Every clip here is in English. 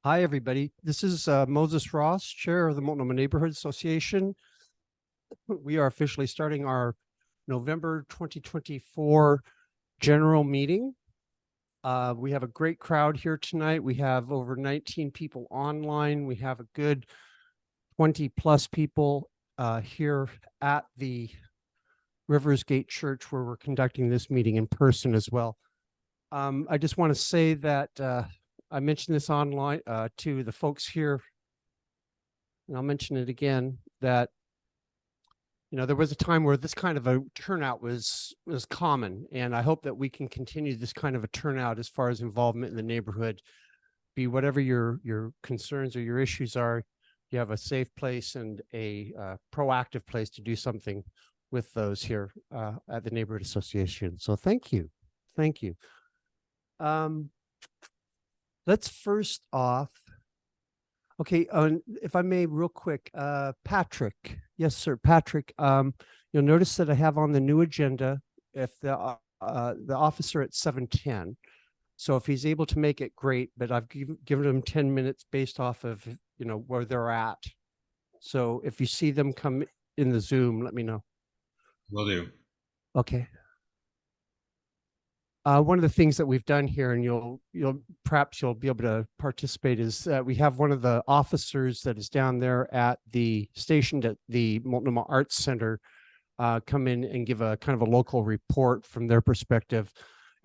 Hi, everybody. This is Moses Ross, Chair of the Multnomah Neighborhood Association. We are officially starting our November 2024 general meeting. We have a great crowd here tonight. We have over 19 people online. We have a good 20 plus people here at the Rivers Gate Church where we're conducting this meeting in person as well. I just want to say that I mentioned this online to the folks here, and I'll mention it again, that there was a time where this kind of a turnout was common, and I hope that we can continue this kind of a turnout as far as involvement in the neighborhood. Be whatever your concerns or your issues are, you have a safe place and a proactive place to do something with those here at the Neighborhood Association. So thank you. Let's first off, okay, if I may real quick, Patrick. Yes, sir, Patrick. You'll notice that I have on the new agenda if the officer at 7:10. So if he's able to make it, great, but I've given him 10 minutes based off of, where they're at. So if you see them come in the Zoom, let me know. Will do. Okay. One of the things that we've done here, and you'll perhaps you'll be able to participate, is that we have one of the officers that is down there at the station at the Multnomah Arts Center come in and give a kind of a local report from their perspective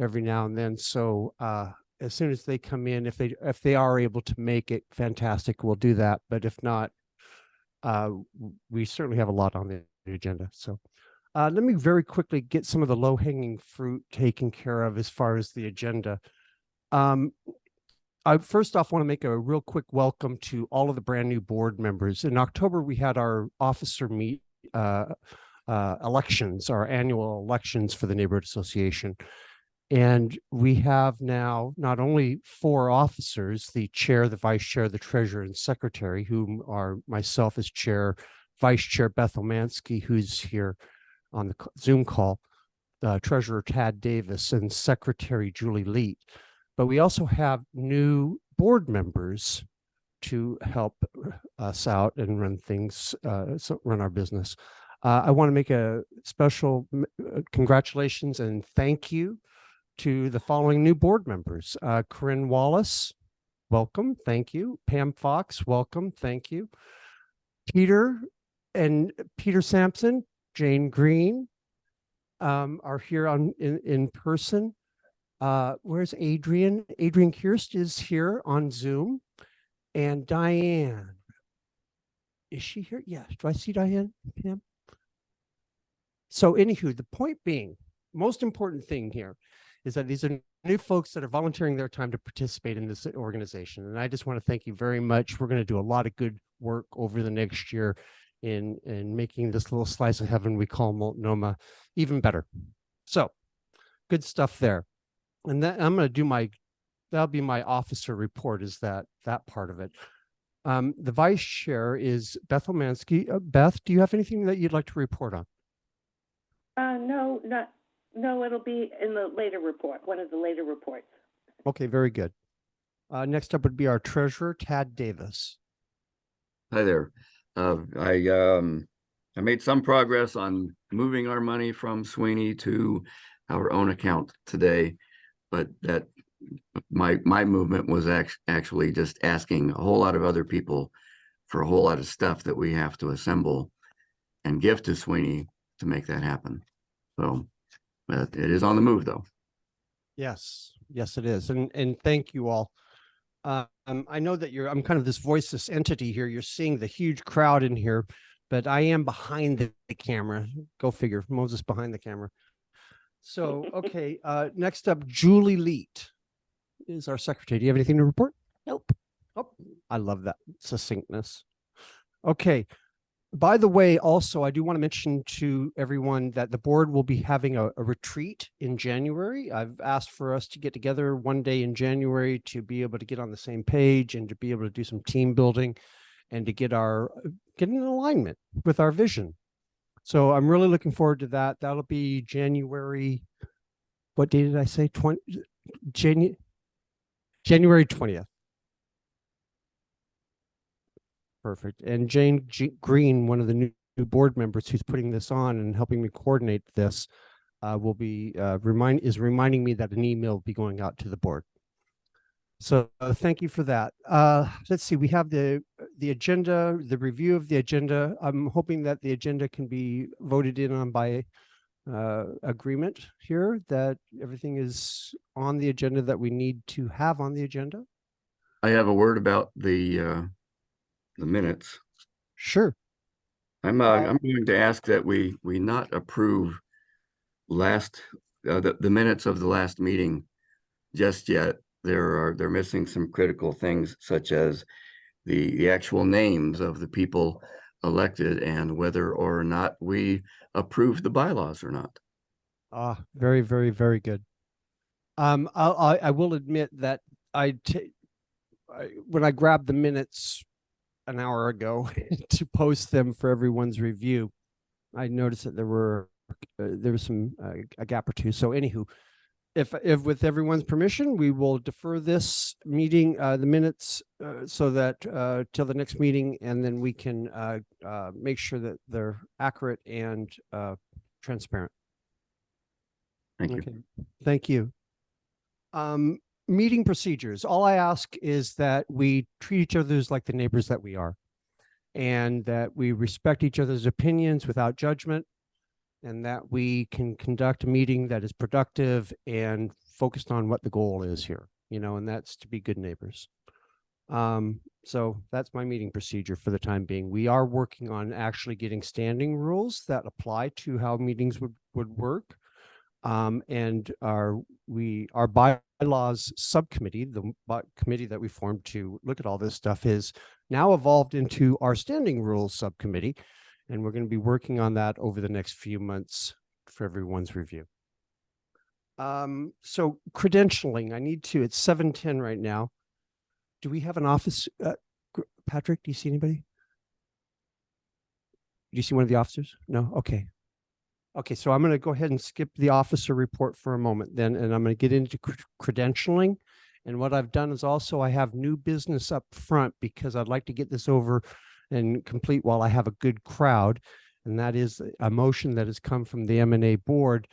every now and then. So as soon as they come in, if they are able to make it, fantastic, we'll do that. But if not, we certainly have a lot on the agenda. So let me very quickly get some of the low-hanging fruit taken care of as far as the agenda. I first off want to make a real quick welcome to all of the brand new board members. In October, we had our officer elections, our annual elections for the Neighborhood Association. And we have now not only 4 officers, the chair, the vice chair, the treasurer, and secretary, whom are myself as chair, vice chair Beth Omansky, who's here on the Zoom call, treasurer Tad Davis, and secretary Julie Leet. But we also have new board members to help us out and run things, run our business. I want to make a special congratulations and thank you to the following new board members. Corinne Wallace, welcome, thank you. Pam Fox, welcome, thank you. Peter Sampson, Jane Green are here in person. Where's Adrian? Adrian Kirst is here on Zoom. And Diane, is she here? Yeah, do I see Diane? Pam? So anywho, the point being, most important thing here is that these are new folks that are volunteering their time to participate in this organization. And I just want to thank you very much. We're going to do a lot of good work over the next year in making this little slice of heaven we call Multnomah even better. So good stuff there. And that I'm going to do that'll be my officer report, is that part of it. The vice chair is Beth Omansky. Beth, do you have anything that you'd like to report on? No, it'll be in the later report, one of the later reports. Okay, very good. Next up would be our treasurer, Tad Davis. Hi there. I made some progress on moving our money from Sweeney to our own account today, but that my movement was actually just asking a whole lot of other people for a whole lot of stuff that we have to assemble and give to Sweeney to make that happen. So it is on the move, though. Yes, it is. And thank you all. I know that I'm kind of this voiceless entity here. You're seeing the huge crowd in here, but I am behind the camera. Go figure, Moses behind the camera. So, okay, next up, Julie Leet is our secretary. Do you have anything to report? Nope. Oh, I love that succinctness. Okay. By the way, also, I do want to mention to everyone that the board will be having a retreat in January. I've asked for us to get together one day in January to be able to get on the same page and to be able to do some team building and to get in alignment with our vision. So I'm really looking forward to that. That'll be January. What day did I say? January 20th. Perfect. And Jane Green, one of the new board members who's putting this on and helping me coordinate this, will be reminding me that an email will be going out to the board. So thank you for that. Let's see, we have the agenda, the review of the agenda. I'm hoping that the agenda can be voted in on by agreement here, that everything is on the agenda that we need to have on the agenda. I have a word about the minutes. Sure. I'm going to ask that we not approve the minutes of the last meeting just yet. They're missing some critical things, such as the actual names of the people elected and whether or not we approve the bylaws or not. Very, very, very good. I will admit that when I grabbed the minutes an hour ago to post them for everyone's review, I noticed that there was some a gap or two. So anywho, if with everyone's permission, we will defer this meeting, the minutes, so that till the next meeting, and then we can make sure that they're accurate and transparent. Thank you. Okay. Thank you. Meeting procedures. All I ask is that we treat each other like the neighbors that we are, and that we respect each other's opinions without judgment, and that we can conduct a meeting that is productive and focused on what the goal is here, and that's to be good neighbors. So that's my meeting procedure for the time being. We are working on actually getting standing rules that apply to how meetings would work. And our bylaws subcommittee, the committee that we formed to look at all this stuff, is now evolved into our standing rules subcommittee. And we're going to be working on that over the next few months for everyone's review. So credentialing, it's 7:10 right now. Do we have an office? Patrick, do you see anybody? Do you see one of the officers? No? Okay. Okay, so I'm going to go ahead and skip the officer report for a moment then, and I'm going to get into credentialing. And what I've done is also I have new business up front because I'd like to get this over and complete while I have a good crowd. And that is a motion that has come from the M&A board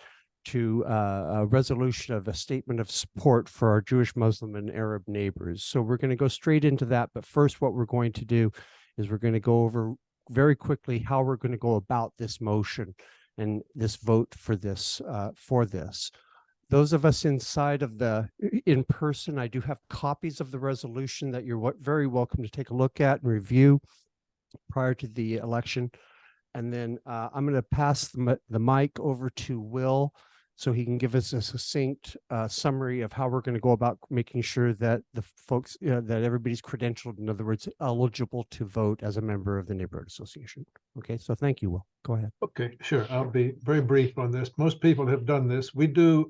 to a resolution of a statement of support for our Jewish, Muslim, and Arab neighbors. So we're going to go straight into that. But first, what we're going to do is we're going to go over very quickly how we're going to go about this motion and this vote for this. Those of us inside of in person, I do have copies of the resolution that you're very welcome to take a look at and review prior to the election. And then I'm going to pass the mic over to Will so he can give us a succinct summary of how we're going to go about making sure that the folks, that everybody's credentialed, in other words, eligible to vote as a member of the neighborhood association. Okay, so thank you, Will. Go ahead. Okay, sure. I'll be very brief on this. Most people have done this. We do,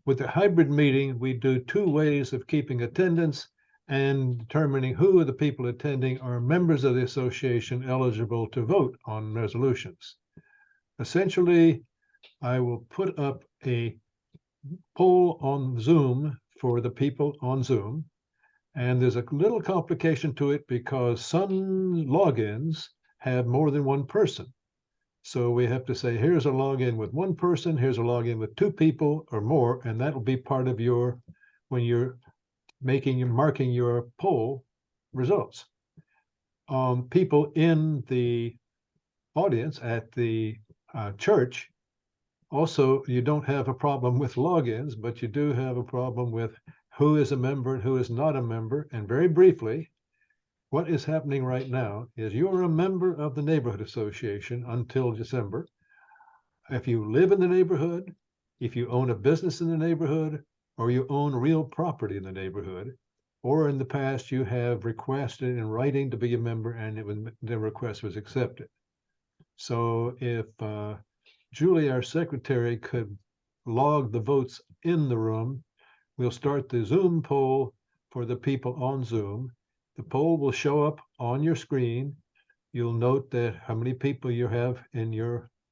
with the hybrid meeting, we do two ways of keeping attendance and determining who of the people attending are members of the association eligible to vote on resolutions. Essentially, I will put up a poll on Zoom for the people on Zoom. And there's a little complication to it because some logins have more than one person. So we have to say, here's a login with one person, here's a login with two people or more, and that will be part of when you're marking your poll results. People in the audience at the church, also, you don't have a problem with logins, but you do have a problem with who is a member and who is not a member. And very briefly, what is happening right now is you're a member of the neighborhood association until December. If you live in the neighborhood, if you own a business in the neighborhood, or you own real property in the neighborhood, or in the past you have requested in writing to be a member and the request was accepted. So if Julie, our secretary, could log the votes in the room, we'll start the Zoom poll for the people on Zoom. The poll will show up on your screen. You'll note that how many people you have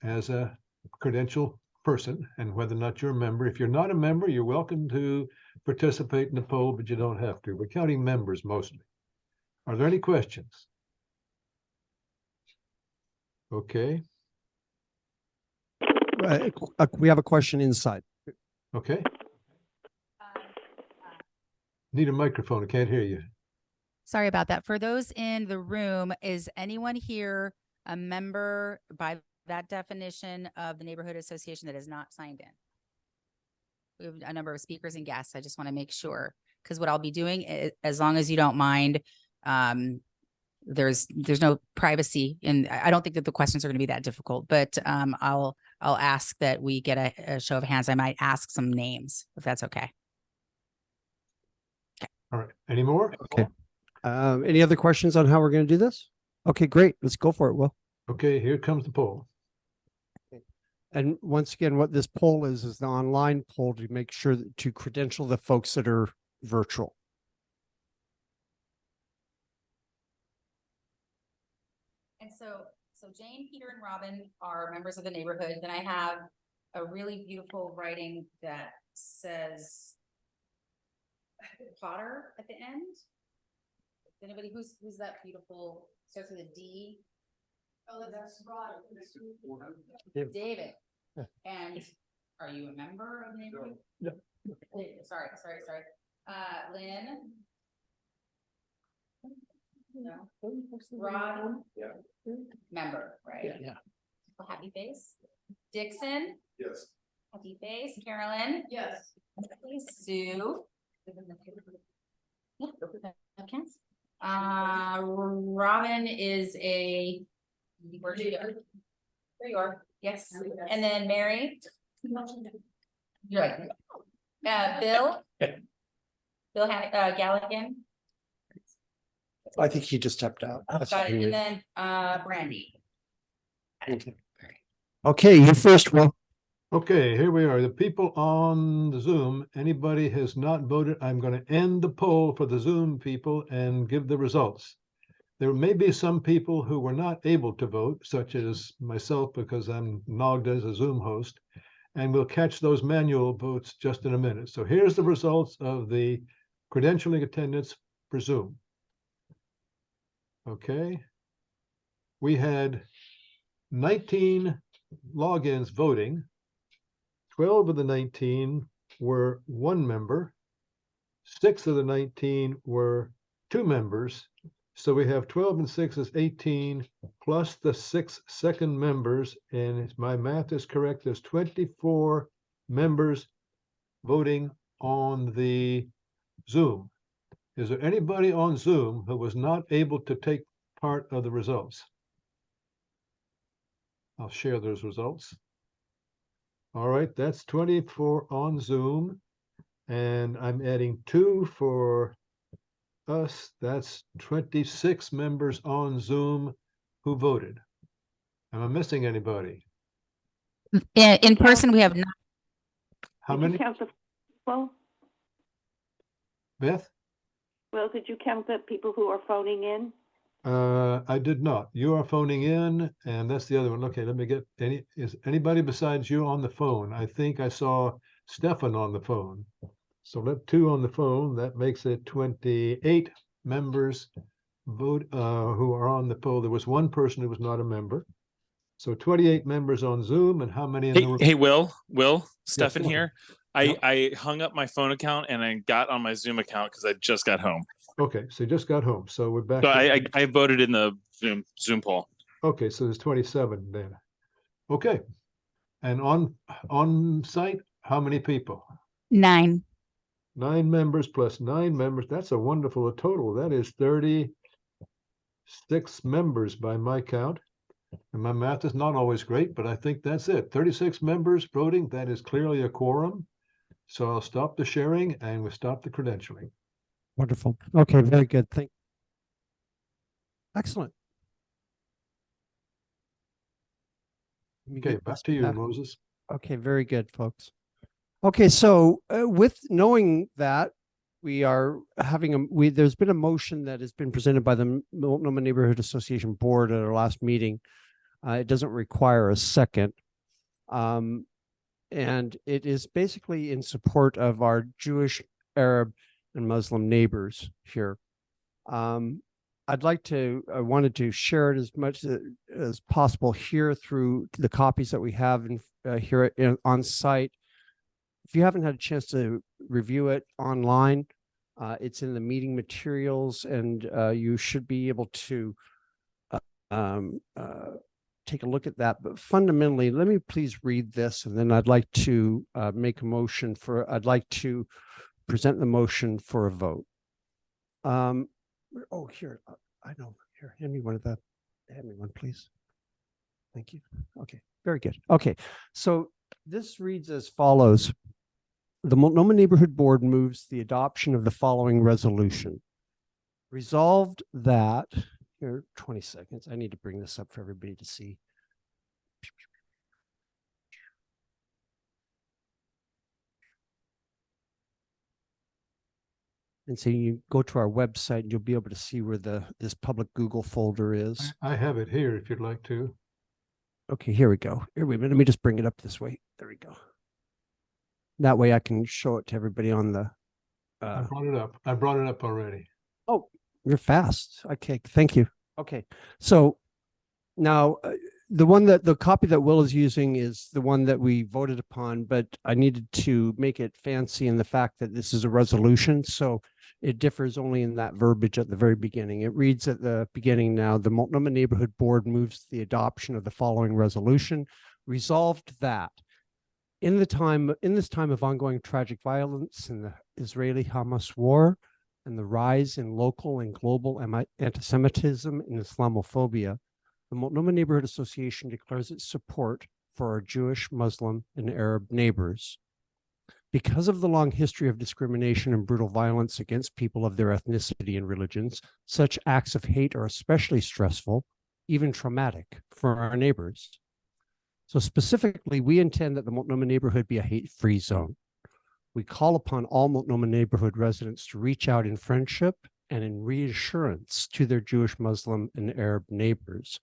as a credential person and whether or not you're a member. If you're not a member, you're welcome to participate in the poll, but you don't have to. We're counting members mostly. Are there any questions? Okay, We have a question inside. okay. Need a microphone. I can't hear you. Sorry about that. For those in the room, is anyone here a member by that definition of the neighborhood association that is not signed in? We have a number of speakers and guests. I just want to make sure, because what I'll be doing, as long as you don't mind, there's no privacy, and I don't think that the questions are going to be that difficult, but I'll ask that we get a show of hands. I might ask some names, if that's okay. All right. Any more? Okay. Any other questions on how we're going to do this? Okay, great. Let's go for it, Will. Okay, here comes the poll. And once again, what this poll is the online poll to make sure that, to credential the folks that are virtual. And so Jane, Peter, and Robin are members of the neighborhood. Then I have a really beautiful writing that says Potter at the end. Anybody who's that beautiful, starts with a D? Oh, that's Rod. David. And are you a member of the neighborhood? No. Sorry. Lynn? No. Rod? Yeah. Member, right? Yeah. Happy face. Dixon? Yes. Happy face. Carolyn? Yes. Sue? Yeah, that counts. Robin is a, where'd you go? There you are. Yes. And then Mary? You're right. Bill? Bill Galligan? I think he just stepped out. That's Got it. weird. And then Brandy. Okay, you first, Will. Okay, here we are. The people on the Zoom, anybody has not voted, I'm going to end the poll for the Zoom people and give the results. There may be some people who were not able to vote, such as myself, because I'm logged as a Zoom host, and we'll catch those manual votes just in a minute. So here's the results of the credentialing attendance for Zoom. Okay. We had 19 logins voting. 12 of the 19 were one member. 6 of the 19 were 2 members. So we have 12 and 6 is 18, plus the 6 second members. And if my math is correct, there's 24 members voting on the Zoom. Is there anybody on Zoom who was not able to take part of the results? I'll share those results. All right, that's 24 on Zoom, and I'm adding 2 for us. That's 26 members on Zoom who voted. Am I missing anybody? In person, we have not. How Did you many? count the, well, Beth? Will, did you count the people who are phoning in? I did not. You are phoning in, and that's the other one. Okay, let me get is anybody besides you on the phone? I think I saw Stefan on the phone. So let 2 on the phone. That makes it 28 members vote who are on the poll. There was 1 person who was not a member. So 28 members on Zoom, and how many in the room? Hey, Will, Stefan Stefan. here. I hung up my phone account and I got on my Zoom account because I just got home. Okay, so you just got home. So we're back. So I voted in the Zoom poll. Okay, so there's 27 then. Okay. And on site, how many people? 9. 9 members plus 9 members. That's a wonderful total. That is 36 members by my count. And my math is not always great, but I think that's it. 36 members voting. That is clearly a quorum. So I'll stop the sharing and we'll stop the credentialing. Wonderful. Okay, very good. Excellent. Let me Okay, get back this to you, back. Moses. Okay, very good, folks. Okay, so with knowing that we are having there's been a motion that has been presented by the Multnomah Neighborhood Association Board at our last meeting. It doesn't require a second. And it is basically in support of our Jewish, Arab, and Muslim neighbors here. I wanted to share it as much as possible here through the copies that we have here on site. If you haven't had a chance to review it online, it's in the meeting materials, and you should be able to take a look at that. But fundamentally, let me please read this, and then I'd like to I'd like to present the motion for a vote. Oh, here, I know. Here, hand me one, please. Thank you. Okay, very good. Okay, so this reads as follows. The Multnomah Neighborhood Board moves the adoption of the following resolution. Resolved that, here, 20 seconds. I need to bring this up for everybody to see. And so you go to our website and you'll be able to see where this public Google folder is. I have it here if you'd like to. Okay, here we go. Here, wait a minute. Let me just bring it up this way. There we go. That way I can show it to everybody on the. I brought it up. I brought it up already. Oh, you're fast. Okay, thank you. Okay, so now the copy that Will is using is the one that we voted upon, but I needed to make it fancy in the fact that this is a resolution. So it differs only in that verbiage at the very beginning. It reads at the beginning now, the Multnomah Neighborhood Board moves the adoption of the following resolution. Resolved that in this time of ongoing tragic violence in the Israeli-Hamas war and the rise in local and global anti-Semitism and Islamophobia, the Multnomah Neighborhood Association declares its support for our Jewish, Muslim, and Arab neighbors. Because of the long history of discrimination and brutal violence against people of their ethnicity and religions, such acts of hate are especially stressful, even traumatic, for our neighbors. So specifically, we intend that the Multnomah neighborhood be a hate-free zone. We call upon all Multnomah neighborhood residents to reach out in friendship and in reassurance to their Jewish, Muslim, and Arab neighbors.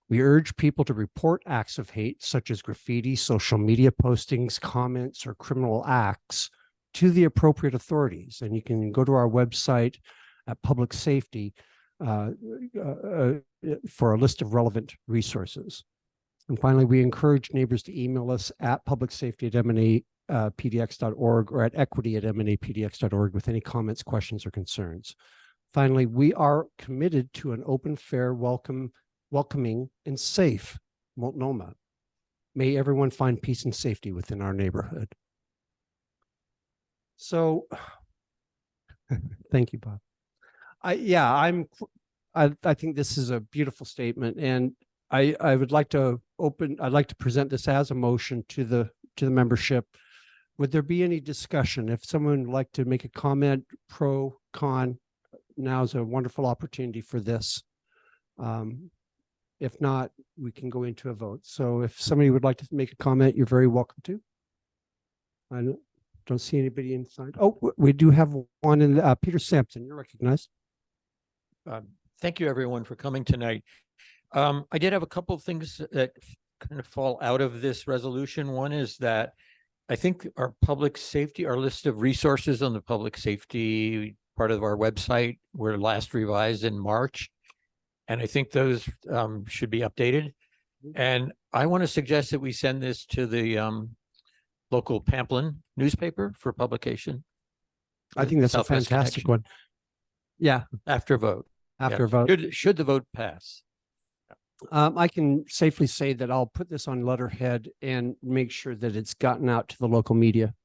We urge people to report acts of hate, such as graffiti, social media postings, comments, or criminal acts, to the appropriate authorities. And you can go to our website at Public Safety for a list of relevant resources. And finally, we encourage neighbors to email us at publicsafety@mnapdx.org or at equity@mnapdx.org with any comments, questions, or concerns. Finally, we are committed to an open, fair, welcoming, and safe Multnomah. May everyone find peace and safety within our neighborhood. So, thank you, Bob. I think this is a beautiful statement, and I would like to I'd like to present this as a motion to the membership. Would there be any discussion? If someone would like to make a comment, pro, con, now is a wonderful opportunity for this. If not, we can go into a vote. So if somebody would like to make a comment, you're very welcome to. I don't see anybody inside. Oh, we do have one in Peter Sampson. You're recognized. Thank you, everyone, for coming tonight. I did have a couple of things that kind of fall out of this resolution. One is that I think our list of resources on the public safety part of our website were last revised in March. And I think those should be updated. And I want to suggest that we send this to the local Pamplin newspaper for publication. I think that's Southwest a fantastic Connection. one. Yeah. After vote. After Yeah. vote. Should the vote pass? I can safely say that I'll put this on letterhead and make sure that it's gotten out to the local media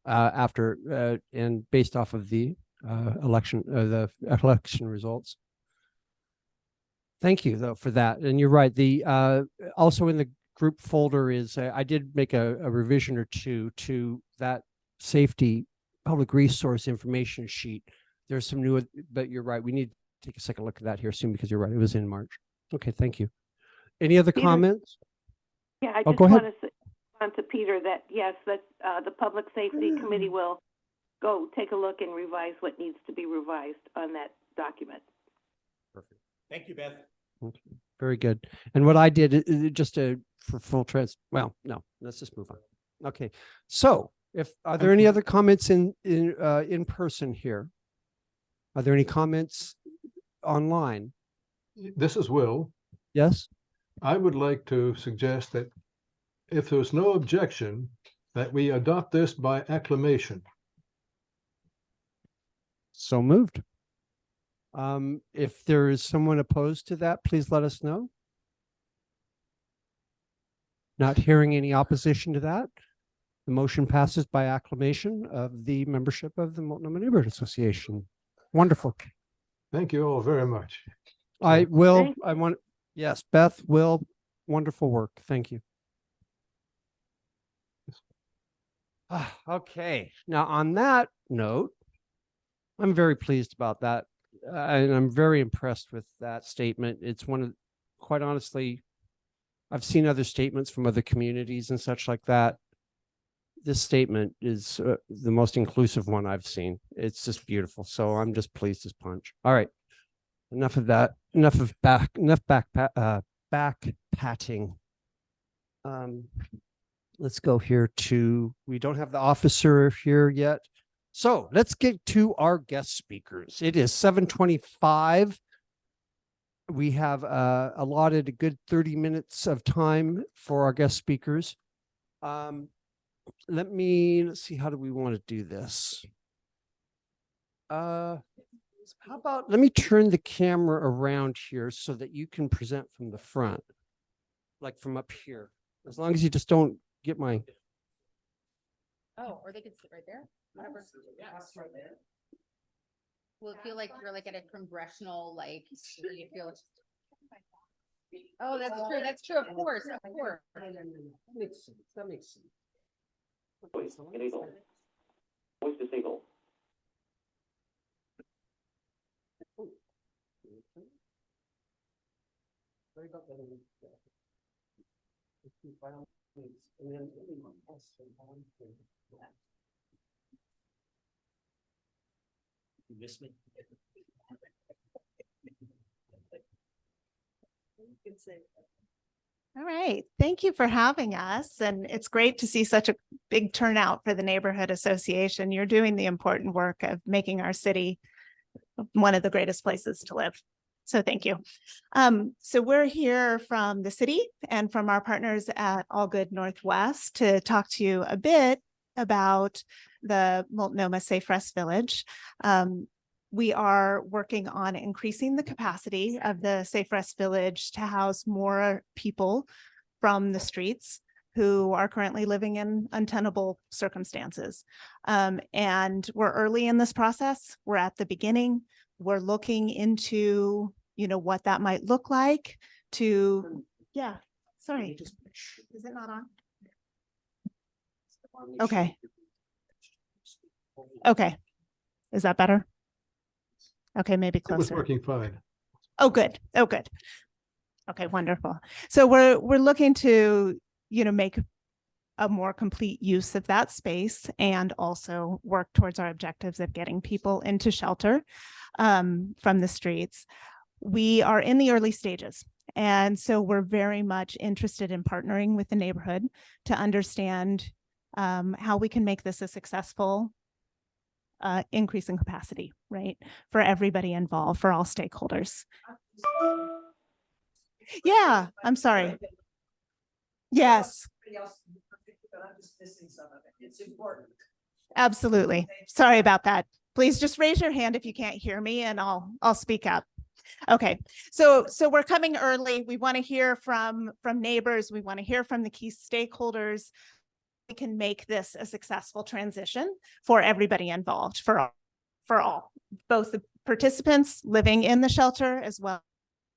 after and based off of the election results. Thank you, though, for that. And you're right. The also in the group folder is I did make a revision or two to that safety public resource information sheet. There's some new, but you're right. We need to take a second look at that here soon because you're right. It was in March. Okay, thank you. Any other Peter, comments? Yeah, I Oh, just go ahead. want to say to Peter that, yes, that the Public Safety Committee will go take a look and revise what needs to be revised on that document. Perfect. Thank you, Beth. Okay, very good. And what I did for full well, no, let's just move on. Okay, so are there any other comments in person here? Are there any comments online. This is Will. Yes? I would like to suggest that if there's no objection, that we adopt this by acclamation. So moved. If there is someone opposed to that, please let us know. Not hearing any opposition to that, the motion passes by acclamation of the membership of the Multnomah Neighborhood Association. Wonderful. Thank you all very much. I will, Thank I want, yes, Beth, Will, wonderful work. Thank you. Okay, now on that note, I'm very pleased about that. And I'm very impressed with that statement. It's one of, quite honestly, I've seen other statements from other communities and such like that. This statement is the most inclusive one I've seen. It's just beautiful. So I'm just pleased as punch. All right. Enough of that. Enough of back patting. Let's go here to, we don't have the officer here yet. So let's get to our guest speakers. It is 7:25. We have allotted a good 30 minutes of time for our guest speakers. Let's see, how do we want to do this? How about, let me turn the camera around here so that you can present from the front, like from up here. As long as you just don't get my. Oh, or they could sit right there. Whatever. Will it feel like you're like at a congressional, like, you feel? Oh, that's true. That's true. Of course, of course. That makes sense. That makes sense. Voice enabled. Voice disabled. Sorry about that. And then you miss me? All right. Thank you for having us. And it's great to see such a big turnout for the Neighborhood Association. You're doing the important work of making our city one of the greatest places to live. So thank you. So we're here from the city and from our partners at All Good Northwest to talk to you a bit about the Multnomah Safe Rest Village. We are working on increasing the capacity of the Safe Rest Village to house more people from the streets who are currently living in untenable circumstances. And we're early in this process. We're at the beginning. We're looking into, what that might look like to, yeah, sorry. Is it not on? Okay. Okay. Is that better? Okay, maybe It was closer. working fine. Oh, good. Oh, good. Okay, wonderful. So we're looking to, make a more complete use of that space and also work towards our objectives of getting people into shelter from the streets. We are in the early stages. And so we're very much interested in partnering with the neighborhood to understand how we can make this a successful increase in capacity, right? For everybody involved, for all stakeholders. Yeah, I'm sorry. Yes. It's important. Absolutely. Sorry about that. Please just raise your hand if you can't hear me and I'll speak up. Okay, so we're coming early. We want to hear from neighbors. We want to hear from the key stakeholders. We can make this a successful transition for everybody involved, for all, both the participants living in the shelter as well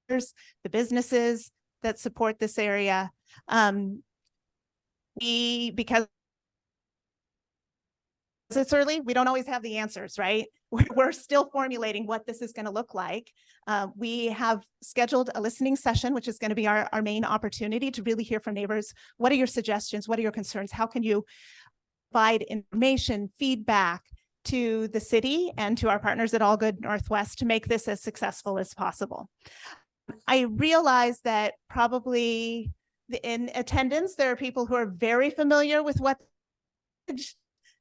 as the businesses that support this area. Because it's early, we don't always have the answers, right? We're still formulating what this is going to look like. We have scheduled a listening session, which is going to be our main opportunity to really hear from neighbors. What are your suggestions? What are your concerns? How can you provide information, feedback to the city and to our partners at All Good Northwest to make this as successful as possible? I realize that probably in attendance, there are people who are very familiar with what it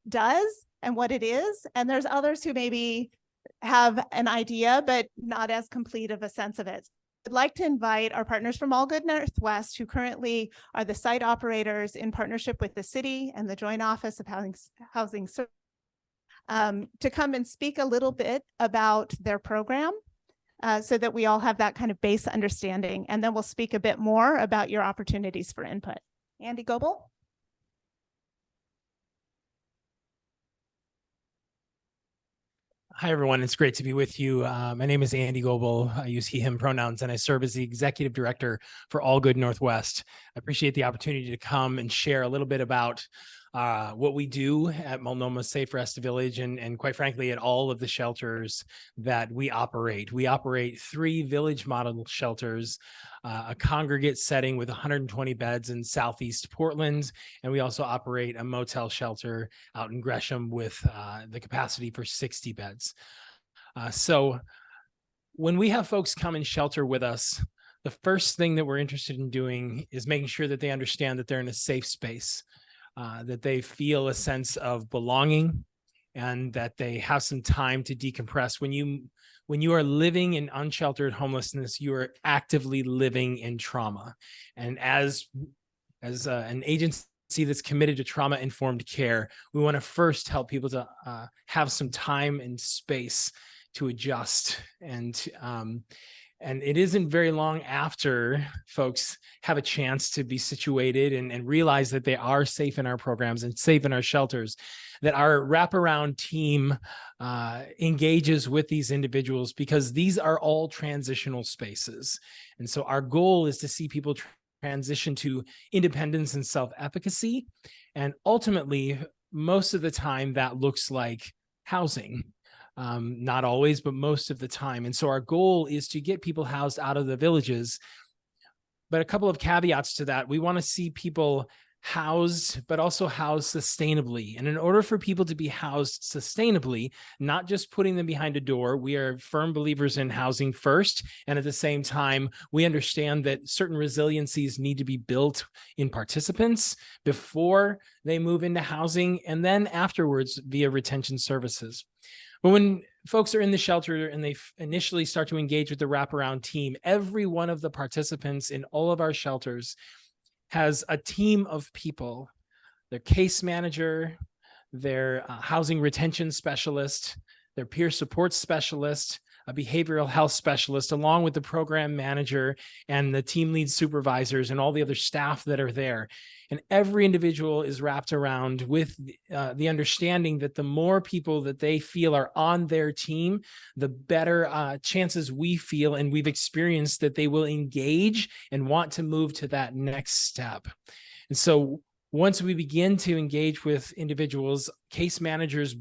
does and what it is, and there's others who maybe have an idea, but not as complete of a sense of it. I'd like to invite our partners from All Good Northwest, who currently are the site operators in partnership with the city and the Joint Office of Housing Services, to come and speak a little bit about their program, so that we all have that kind of base understanding. And then we'll speak a bit more about your opportunities for input. Andy Goebel. Hi, everyone. It's great to be with you. My name is Andy Goebel. I use he, him pronouns, and I serve as the executive director for All Good Northwest. I appreciate the opportunity to come and share a little bit about what we do at Multnomah Safe Rest Village and quite frankly, at all of the shelters that we operate. We operate 3 village model shelters, a congregate setting with 120 beds in Southeast Portland. And we also operate a motel shelter out in Gresham with the capacity for 60 beds. So when we have folks come and shelter with us, the first thing that we're interested in doing is making sure that they understand that they're in a safe space, that they feel a sense of belonging, and that they have some time to decompress. When you are living in unsheltered homelessness, you are actively living in trauma. And as an agency that's committed to trauma-informed care, we want to first help people to have some time and space to adjust. And it isn't very long after folks have a chance to be situated and realize that they are safe in our programs and safe in our shelters, that our wraparound team engages with these individuals, because these are all transitional spaces. And so our goal is to see people transition to independence and self-efficacy. And ultimately, most of the time that looks like housing. Not always, but most of the time. And so our goal is to get people housed out of the villages. But a couple of caveats to that: we want to see people housed, but also housed sustainably. And in order for people to be housed sustainably, not just putting them behind a door, we are firm believers in housing first. And at the same time, we understand that certain resiliencies need to be built in participants before they move into housing, and then afterwards via retention services. But when folks are in the shelter and they initially start to engage with the wraparound team, every one of the participants in all of our shelters has a team of people: their case manager, their housing retention specialist, their peer support specialist, a behavioral health specialist, along with the program manager and the team lead supervisors and all the other staff that are there. And every individual is wrapped around with the understanding that the more people that they feel are on their team, the better chances we feel and we've experienced that they will engage and want to move to that next step. And so once we begin to engage with individuals, case managers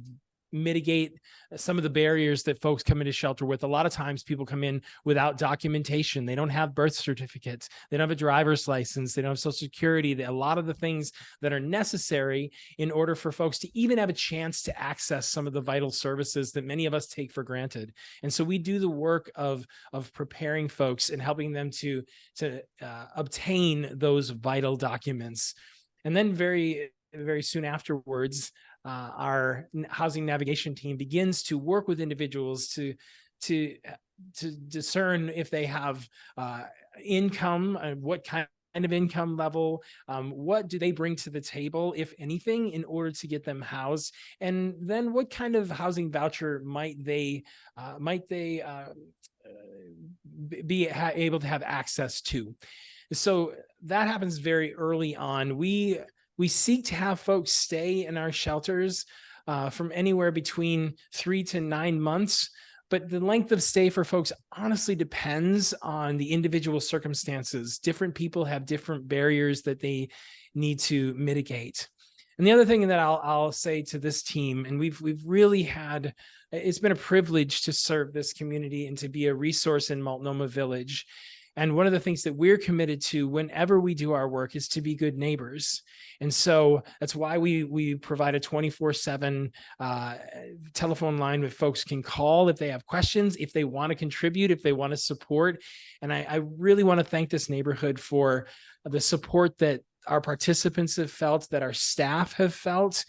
mitigate some of the barriers that folks come into shelter with. A lot of times people come in without documentation. They don't have birth certificates. They don't have a driver's license. They don't have Social Security. A lot of the things that are necessary in order for folks to even have a chance to access some of the vital services that many of us take for granted. And so we do the work of preparing folks and helping them to obtain those vital documents. And then very, very soon afterwards, our housing navigation team begins to work with individuals to discern if they have income, what kind of income level, what do they bring to the table, if anything, in order to get them housed, and then what kind of housing voucher might they be able to have access to. So that happens very early on. We seek to have folks stay in our shelters from anywhere between 3 to 9 months, but the length of stay for folks honestly depends on the individual circumstances. Different people have different barriers that they need to mitigate. And the other thing that I'll say to this team, and we've really had, it's been a privilege to serve this community and to be a resource in Multnomah Village. And one of the things that we're committed to whenever we do our work is to be good neighbors. And so that's why we provide a 24/7 telephone line where folks can call if they have questions, if they want to contribute, if they want to support. And I really want to thank this neighborhood for the support that our participants have felt, that our staff have felt.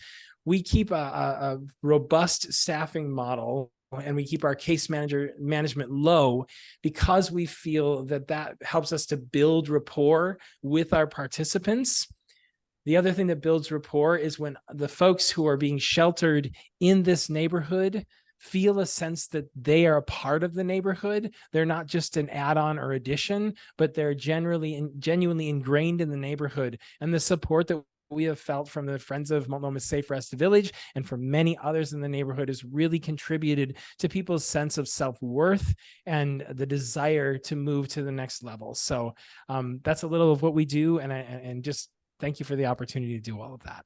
We keep a robust staffing model and we keep our case management low because we feel that that helps us to build rapport with our participants. The other thing that builds rapport is when the folks who are being sheltered in this neighborhood feel a sense that they are a part of the neighborhood. They're not just an add-on or addition, but they're genuinely ingrained in the neighborhood. And the support that we have felt from the Friends of Multnomah Safe Rest Village and from many others in the neighborhood has really contributed to people's sense of self-worth and the desire to move to the next level. So that's a little of what we do. And just thank you for the opportunity to do all of that.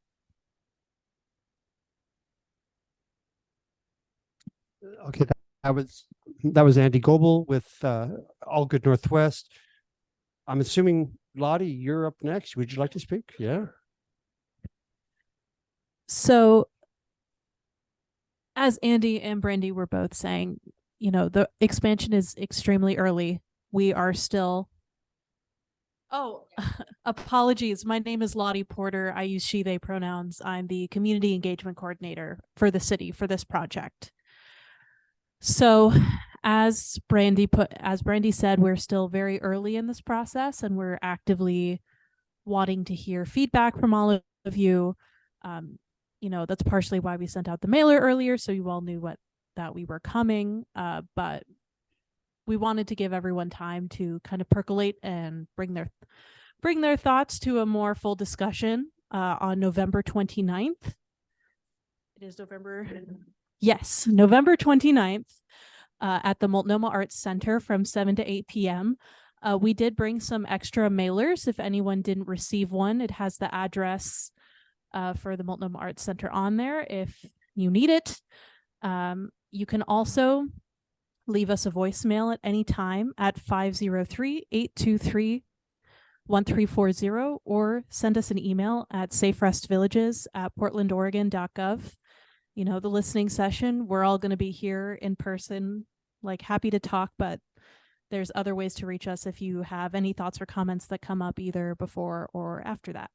Okay, that was Andy Goebel with All Good Northwest. I'm assuming, Lottie, you're up next. Would you like to speak? Yeah. So as Andy and Brandy were both saying, you know, the expansion is extremely early. We are still, apologies. My name is Lottie Porter. I use she, they pronouns. I'm the community engagement coordinator for the city for this project. So as Brandy said, we're still very early in this process and we're actively wanting to hear feedback from all of you. You know, that's partially why we sent out the mailer earlier, so you all knew that we were coming. But we wanted to give everyone time to kind of percolate and bring their thoughts to a more full discussion on November 29th. It is November 29th at the Multnomah Arts Center from 7 to 8 p.m. We did bring some extra mailers if anyone didn't receive one. It has the address for the Multnomah Arts Center on there if you need it. You can also leave us a voicemail at any time at 503-823-1340 or send us an email at saferestvillages@portlandoregon.gov. You know, the listening session, we're all going to be here in person, like happy to talk, but there's other ways to reach us if you have any thoughts or comments that come up either before or after that.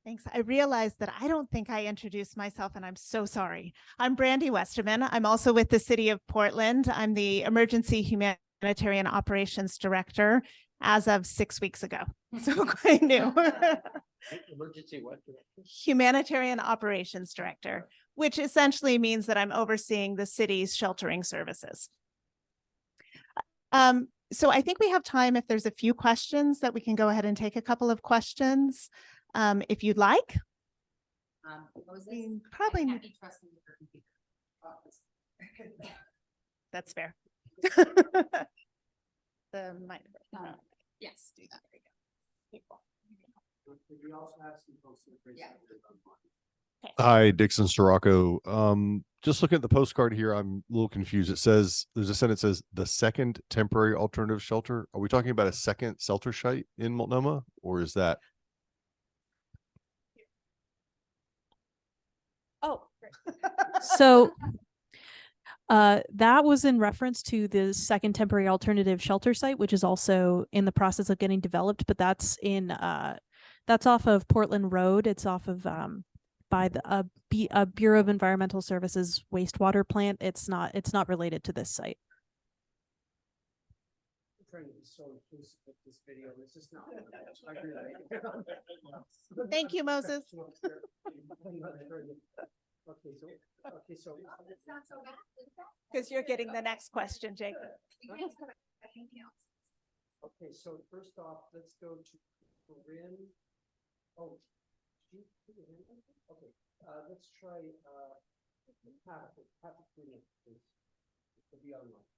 Thanks. I realized that I don't think I introduced myself, and I'm so sorry. I'm Brandy Westerman. I'm also with the City of Portland. I'm the Emergency Humanitarian Operations Director as of 6 weeks ago. So quite new. Emergency what? Humanitarian Operations Director, which essentially means that I'm overseeing the city's sheltering services. So I think we have time if there's a few questions that we can go ahead and take a couple of questions. If you'd like. Probably not. That's fair. The microphone. Yes, do that. We also have some folks Hi, Dixon Sirocco. Just looking at the postcard here, I'm a little confused. It says, there's a sentence that says the second temporary alternative shelter. Are we talking about a second shelter site in Multnomah, or is that? Oh, So that was in reference to the second temporary alternative shelter site, which is also in the process of getting developed, but that's off of Portland Road. It's off of by the Bureau of Environmental Services wastewater plant. It's not related to this site. I'm trying to be so inclusive with this video. It's just not. thank you, Moses. Okay, so Because you're getting the next question, Jacob. Okay, so first off, let's go to Corinne. Oh, okay, let's try Patrick, please. To be online.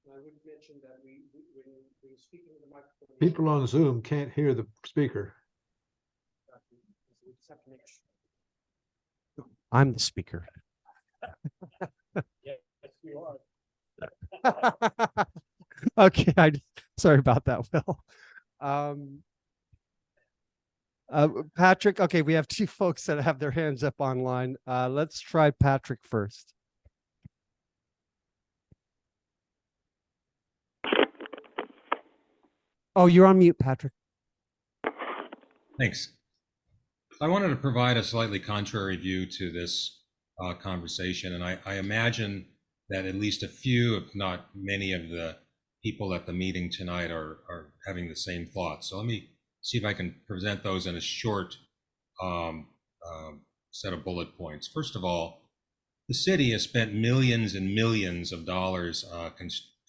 And I would mention that when we speak into the microphone. People on Zoom can't hear the speaker. I'm the speaker. Yes, you are. Okay, sorry about that, Will. Patrick, okay, we have two folks that have their hands up online. Let's try Patrick first. Oh, you're on mute, Patrick. Thanks. I wanted to provide a slightly contrary view to this conversation, and I imagine that at least a few, if not many, of the people at the meeting tonight are having the same thoughts. So let me see if I can present those in a short set of bullet points. First of all, the city has spent millions and millions of dollars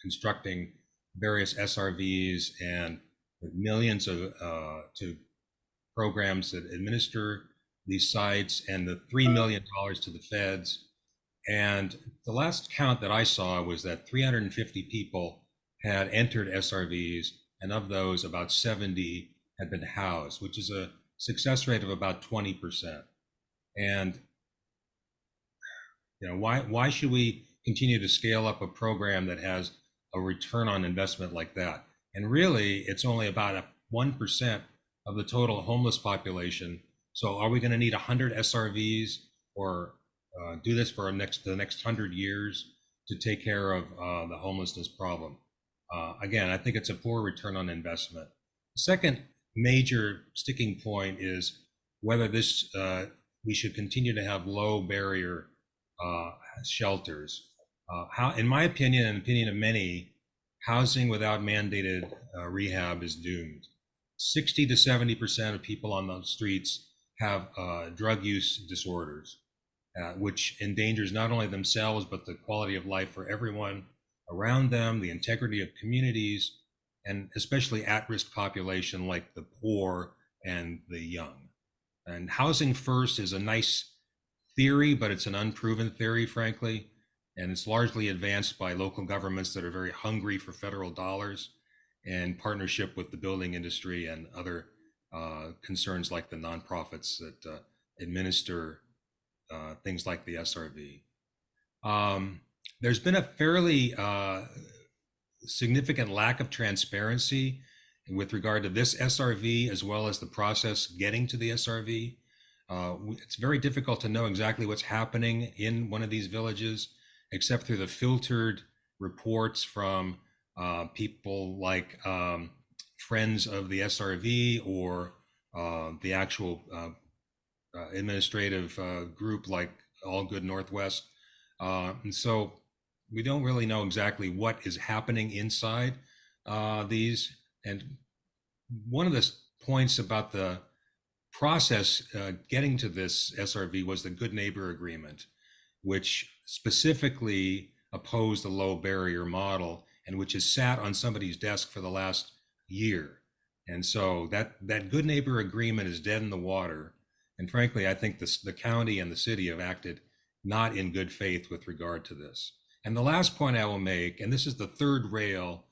constructing various SRVs and millions of to programs that administer these sites, and the $3 million to the feds. And the last count that I saw was that 350 people had entered SRVs, and of those, about 70 had been housed, which is a success rate of about 20%. And why should we continue to scale up a program that has a return on investment like that? And really, it's only about 1% of the total homeless population. So are we going to need 100 SRVs or do this for the next 100 years to take care of the homelessness problem? Again, I think it's a poor return on investment. The second major sticking point is whether this we should continue to have low barrier shelters. In my opinion, and the opinion of many, housing without mandated rehab is doomed. 60 to 70% of people on the streets have drug use disorders, which endangers not only themselves, but the quality of life for everyone around them, the integrity of communities, and especially at-risk population like the poor and the young. And housing first is a nice theory, but it's an unproven theory, frankly. And it's largely advanced by local governments that are very hungry for federal dollars, in partnership with the building industry and other concerns like the nonprofits that administer things like the SRV. There's been a fairly significant lack of transparency with regard to this SRV, as well as the process getting to the SRV. It's very difficult to know exactly what's happening in one of these villages, except through the filtered reports from people like friends of the SRV or the actual administrative group like All Good Northwest. And so we don't really know exactly what is happening inside these. And one of the points about the process getting to this SRV was the Good Neighbor Agreement, which specifically opposed the low barrier model and which has sat on somebody's desk for the last year. And so that Good Neighbor Agreement is dead in the water. And frankly, I think the county and the city have acted not in good faith with regard to this. And the last point I will make, and this is the third rail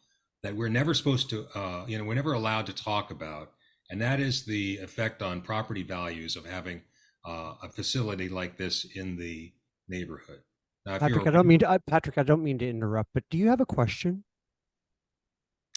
that we're never supposed to, we're never allowed to talk about, and that is the effect on property values of having a facility like this in the neighborhood. Now, if Patrick, I don't mean to interrupt, but do you have a question?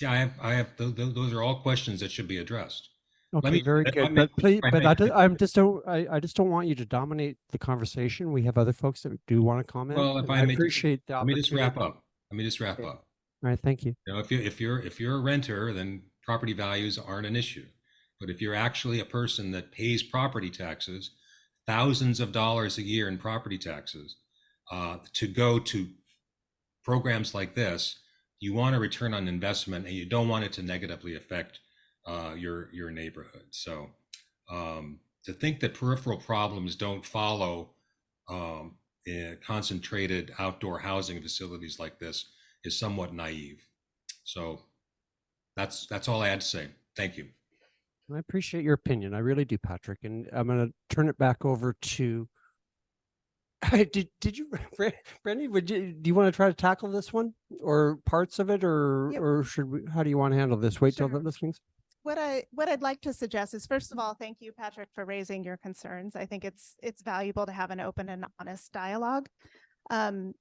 Yeah, I have. Those are all questions that should be addressed. Okay, very good. But please, but I just don't want you to dominate the conversation. We have other folks that do want to comment. Well, if I appreciate the let me just wrap opportunity. up. Let me just wrap up. All right, thank you. If you're a renter, then property values aren't an issue. But if you're actually a person that pays property taxes, thousands of dollars a year in property taxes, to go to programs like this, you want a return on investment, and you don't want it to negatively affect your neighborhood. So to think that peripheral problems don't follow in concentrated outdoor housing facilities like this is somewhat naive. So that's all I had to say. Thank you. I appreciate your opinion. I really do, Patrick. And I'm going to turn it back over to. Did you, Brandy? Do you want to try to tackle this one or parts of it, or should we? How do you want to handle this? Wait till the listings. What I'd like to suggest is, first of all, thank you, Patrick, for raising your concerns. I think it's valuable to have an open and honest dialogue. And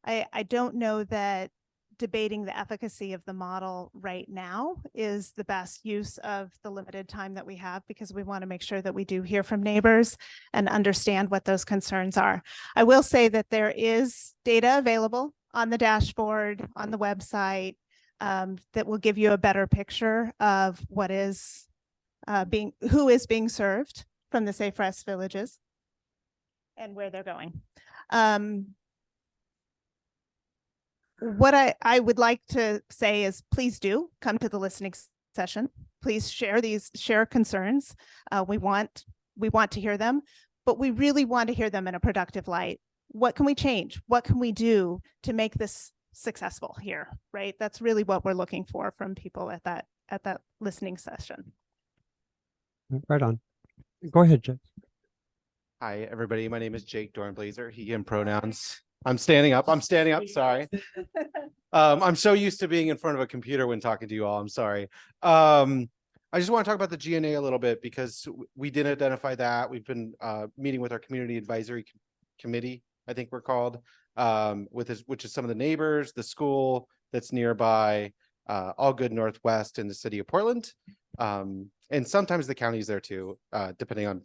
I don't know that debating the efficacy of the model right now is the best use of the limited time that we have, because we want to make sure that we do hear from neighbors and understand what those concerns are. I will say that there is data available on the dashboard, on the website, that will give you a better picture of what is who is being served from the Safe Rest Villages and where they're going. What I would like to say is please do come to the listening session. Please share concerns. We want to hear them, but we really want to hear them in a productive light. What can we change? What can we do to make this successful here, right? That's really what we're looking for from people at that listening session. Right on. Go ahead, Jake. Hi, everybody. My name is Jake Dornblazer, he, him pronouns. I'm standing up. Sorry. I'm so used to being in front of a computer when talking to you all. I'm sorry. I just want to talk about the GNA a little bit because we did identify that. We've been meeting with our community advisory committee, I think we're called, which is some of the neighbors, the school that's nearby, All Good Northwest in the city of Portland. And sometimes the county's there too, depending on,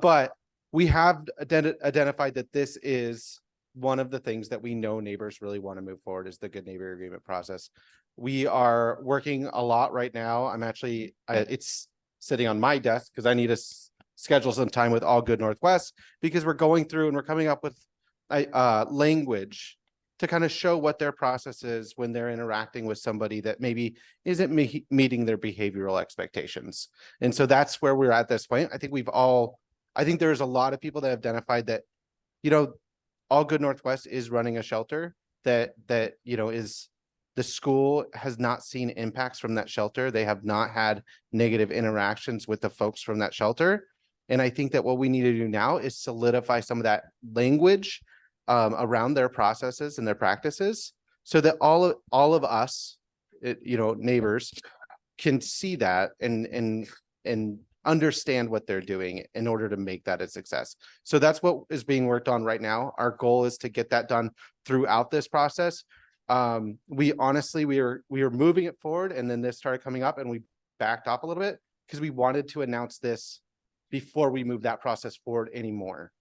but we have identified that this is one of the things that we know neighbors really want to move forward is the good neighbor agreement process. We are working a lot right now. I'm actually, it's sitting on my desk because I need to schedule some time with All Good Northwest because we're going through and we're coming up with language to kind of show what their process is when they're interacting with somebody that maybe isn't meeting their behavioral expectations. And so that's where we're at this point. I think there's a lot of people that have identified that, All Good Northwest is running a shelter that is, the school has not seen impacts from that shelter. They have not had negative interactions with the folks from that shelter. And I think that what we need to do now is solidify some of that language around their processes and their practices so that all of us, neighbors can see that and understand what they're doing in order to make that a success. So that's what is being worked on right now. Our goal is to get that done throughout this process. We were moving it forward and then this started coming up and we backed off a little bit because we wanted to announce this before we move that process forward anymore.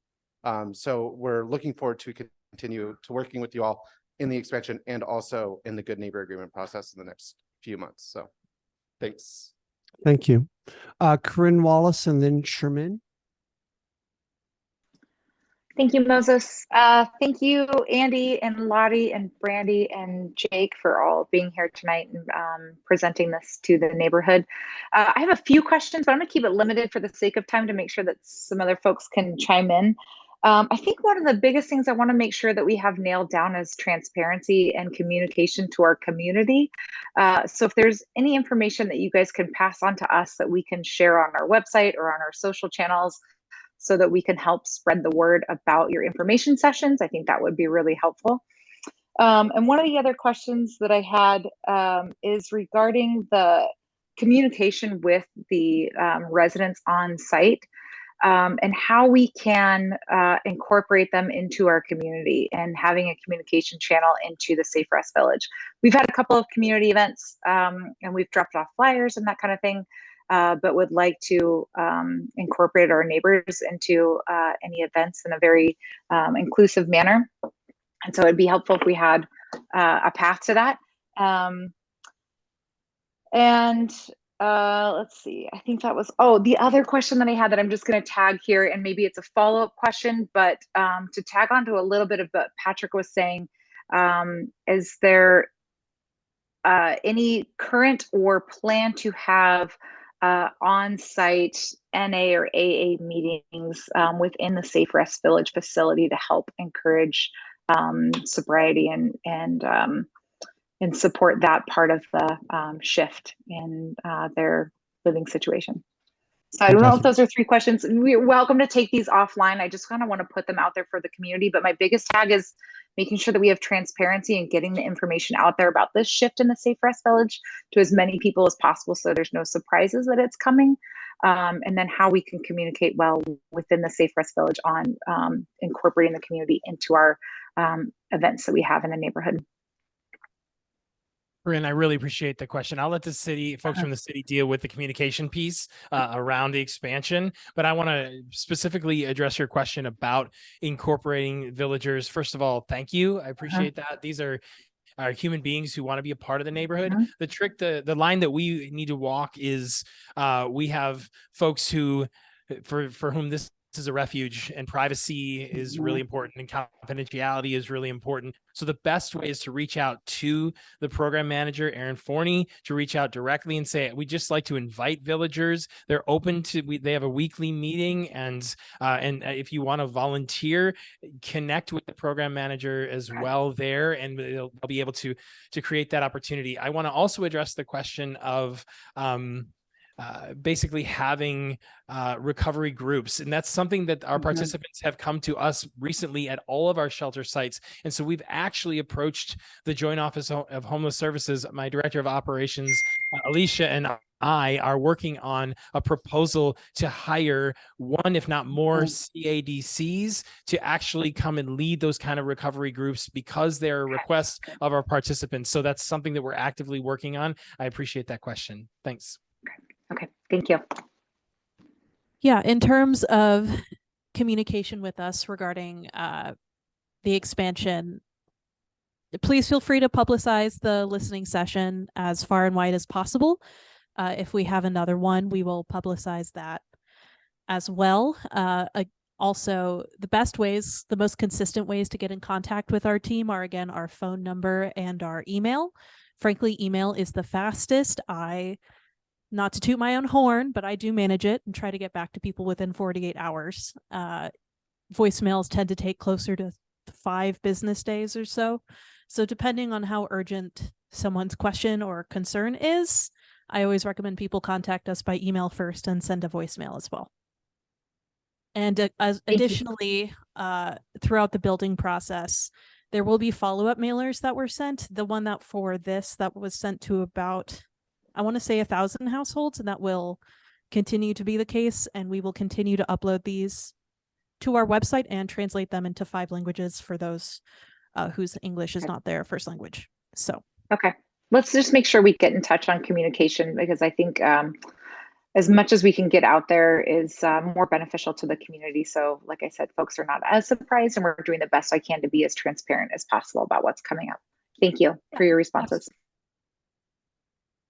So we're looking forward to continue to working with you all in the expansion and also in the good neighbor agreement process in the next few months. So thanks. Thank you. Corinne Wallace and then Sherman. Thank you, Moses. Thank you, Andy and Lottie and Brandy and Jake for all being here tonight and presenting this to the neighborhood. I have a few questions, but I'm going to keep it limited for the sake of time to make sure that some other folks can chime in. I think one of the biggest things I want to make sure that we have nailed down is transparency and communication to our community. So if there's any information that you guys can pass on to us that we can share on our website or on our social channels so that we can help spread the word about your information sessions, I think that would be really helpful. And one of the other questions that I had is regarding the communication with the residents on site. And how we can incorporate them into our community and having a communication channel into the Safe Rest Village. We've had a couple of community events and we've dropped off flyers and that kind of thing, but would like to incorporate our neighbors into any events in a very inclusive manner. And so it'd be helpful if we had a path to that. Let's see, I think that was, the other question that I had that I'm just going to tag here, and maybe it's a follow-up question, but to tag on to a little bit of what Patrick was saying, is there any current or plan to have on-site NA or AA meetings within the Safe Rest Village facility to help encourage sobriety and support that part of the shift in their living situation? So I don't know if those are 3 questions. We're welcome to take these offline. I just kind of want to put them out there for the community. But my biggest tag is making sure that we have transparency and getting the information out there about this shift in the Safe Rest Village to as many people as possible so there's no surprises that it's coming. And then how we can communicate well within the Safe Rest Village on incorporating the community into our events that we have in the neighborhood. And I really appreciate the question. I'll let the city folks from the city deal with the communication piece around the expansion, but I want to specifically address your question about incorporating villagers. First of all, thank you. I appreciate that. These are are human beings who want to be a part of the neighborhood. Mhm. The trick, the line that we need to walk is we have folks who, for whom this is a refuge, and privacy is really important and confidentiality is really important. So the best way is to reach out to the program manager, Aaron Forney, to reach out directly and say, we just like to invite villagers. They're open to, they have a weekly meeting, and if you want to volunteer, connect with the program manager as well there, and they'll be able to create that opportunity. I want to also address the question of basically having recovery groups. And that's something that our participants have come to us recently at all of our shelter sites. And so we've actually approached the Joint Office of Homeless Services. My Director of Operations, Alicia, and I are working on a proposal to hire one, if not more, CADCs to actually come and lead those kind of recovery groups, because they're a request of our participants. So that's something that we're actively working on. I appreciate that question. Thanks. Okay, thank you. Yeah, in terms of communication with us regarding the expansion, please feel free to publicize the listening session as far and wide as possible. If we have another one, we will publicize that as well. Also, the best ways, the most consistent ways to get in contact with our team are, again, our phone number and our email. Frankly, email is the fastest. Not to toot my own horn, but I do manage it and try to get back to people within 48 hours. Voicemails tend to take closer to 5 business days or so. So depending on how urgent someone's question or concern is, I always recommend people contact us by email first and send a voicemail as well. And additionally, throughout the building process, there will be follow-up mailers that were sent. The one that was sent to about, I want to say 1,000 households, and that will continue to be the case. And we will continue to upload these to our website and translate them into 5 languages for those whose English is not their first language. So, okay, let's just make sure we get in touch on communication, because I think as much as we can get out there is more beneficial to the community. So like I said, folks are not as surprised, and we're doing the best I can to be as transparent as possible about what's coming up. Thank you for your responses.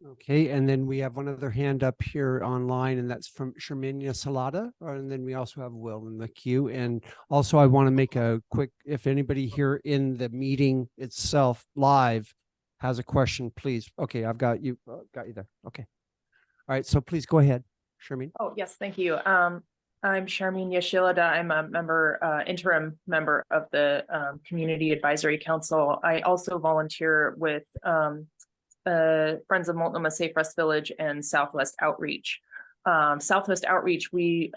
Okay, and then we have one other hand up here online, and that's from Sherminia Salada. And then we also have Will in the queue. And also I want to make a quick, if anybody here in the meeting itself live has a question, please. Okay, I've got you there. Okay. All right, so please go ahead, Shermin. Oh, yes, thank you. I'm Sharmin Yashilada. I'm a member, interim member of the Community Advisory Council. I also volunteer with Friends of Multnomah Safe Rest Village and Southwest Outreach. Southwest Outreach, we've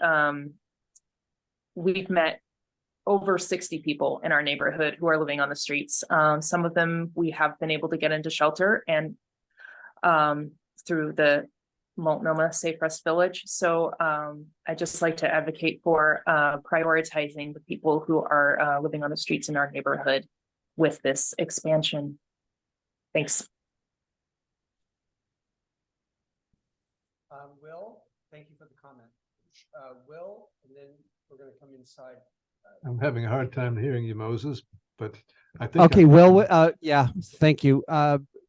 met over 60 people in our neighborhood who are living on the streets. Some of them we have been able to get into shelter, and through the Multnomah Safe Rest Village. So I just like to advocate for prioritizing the people who are living on the streets in our neighborhood with this expansion. Thanks. Will, thank you for the comment. Will, and then we're going to come inside. I'm having a hard time hearing you, Moses, but I think. Okay, Will, yeah, thank you.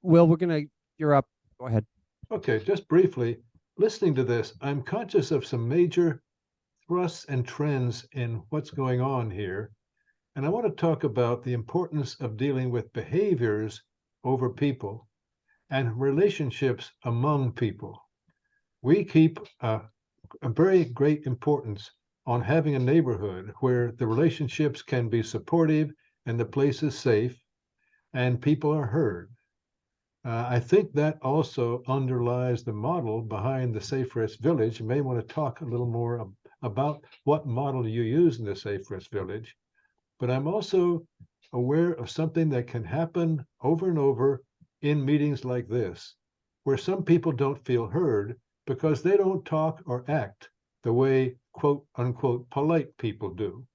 Will, you're up. Go ahead. Okay, just briefly, listening to this, I'm conscious of some major thrusts and trends in what's going on here. And I want to talk about the importance of dealing with behaviors over people and relationships among people. We keep a very great importance on having a neighborhood where the relationships can be supportive and the place is safe and people are heard. I think that also underlies the model behind the Safe Rest Village. You may want to talk a little more about what model you use in the Safe Rest Village. But I'm also aware of something that can happen over and over in meetings like this, where some people don't feel heard because they don't talk or act the way, quote unquote, polite people do.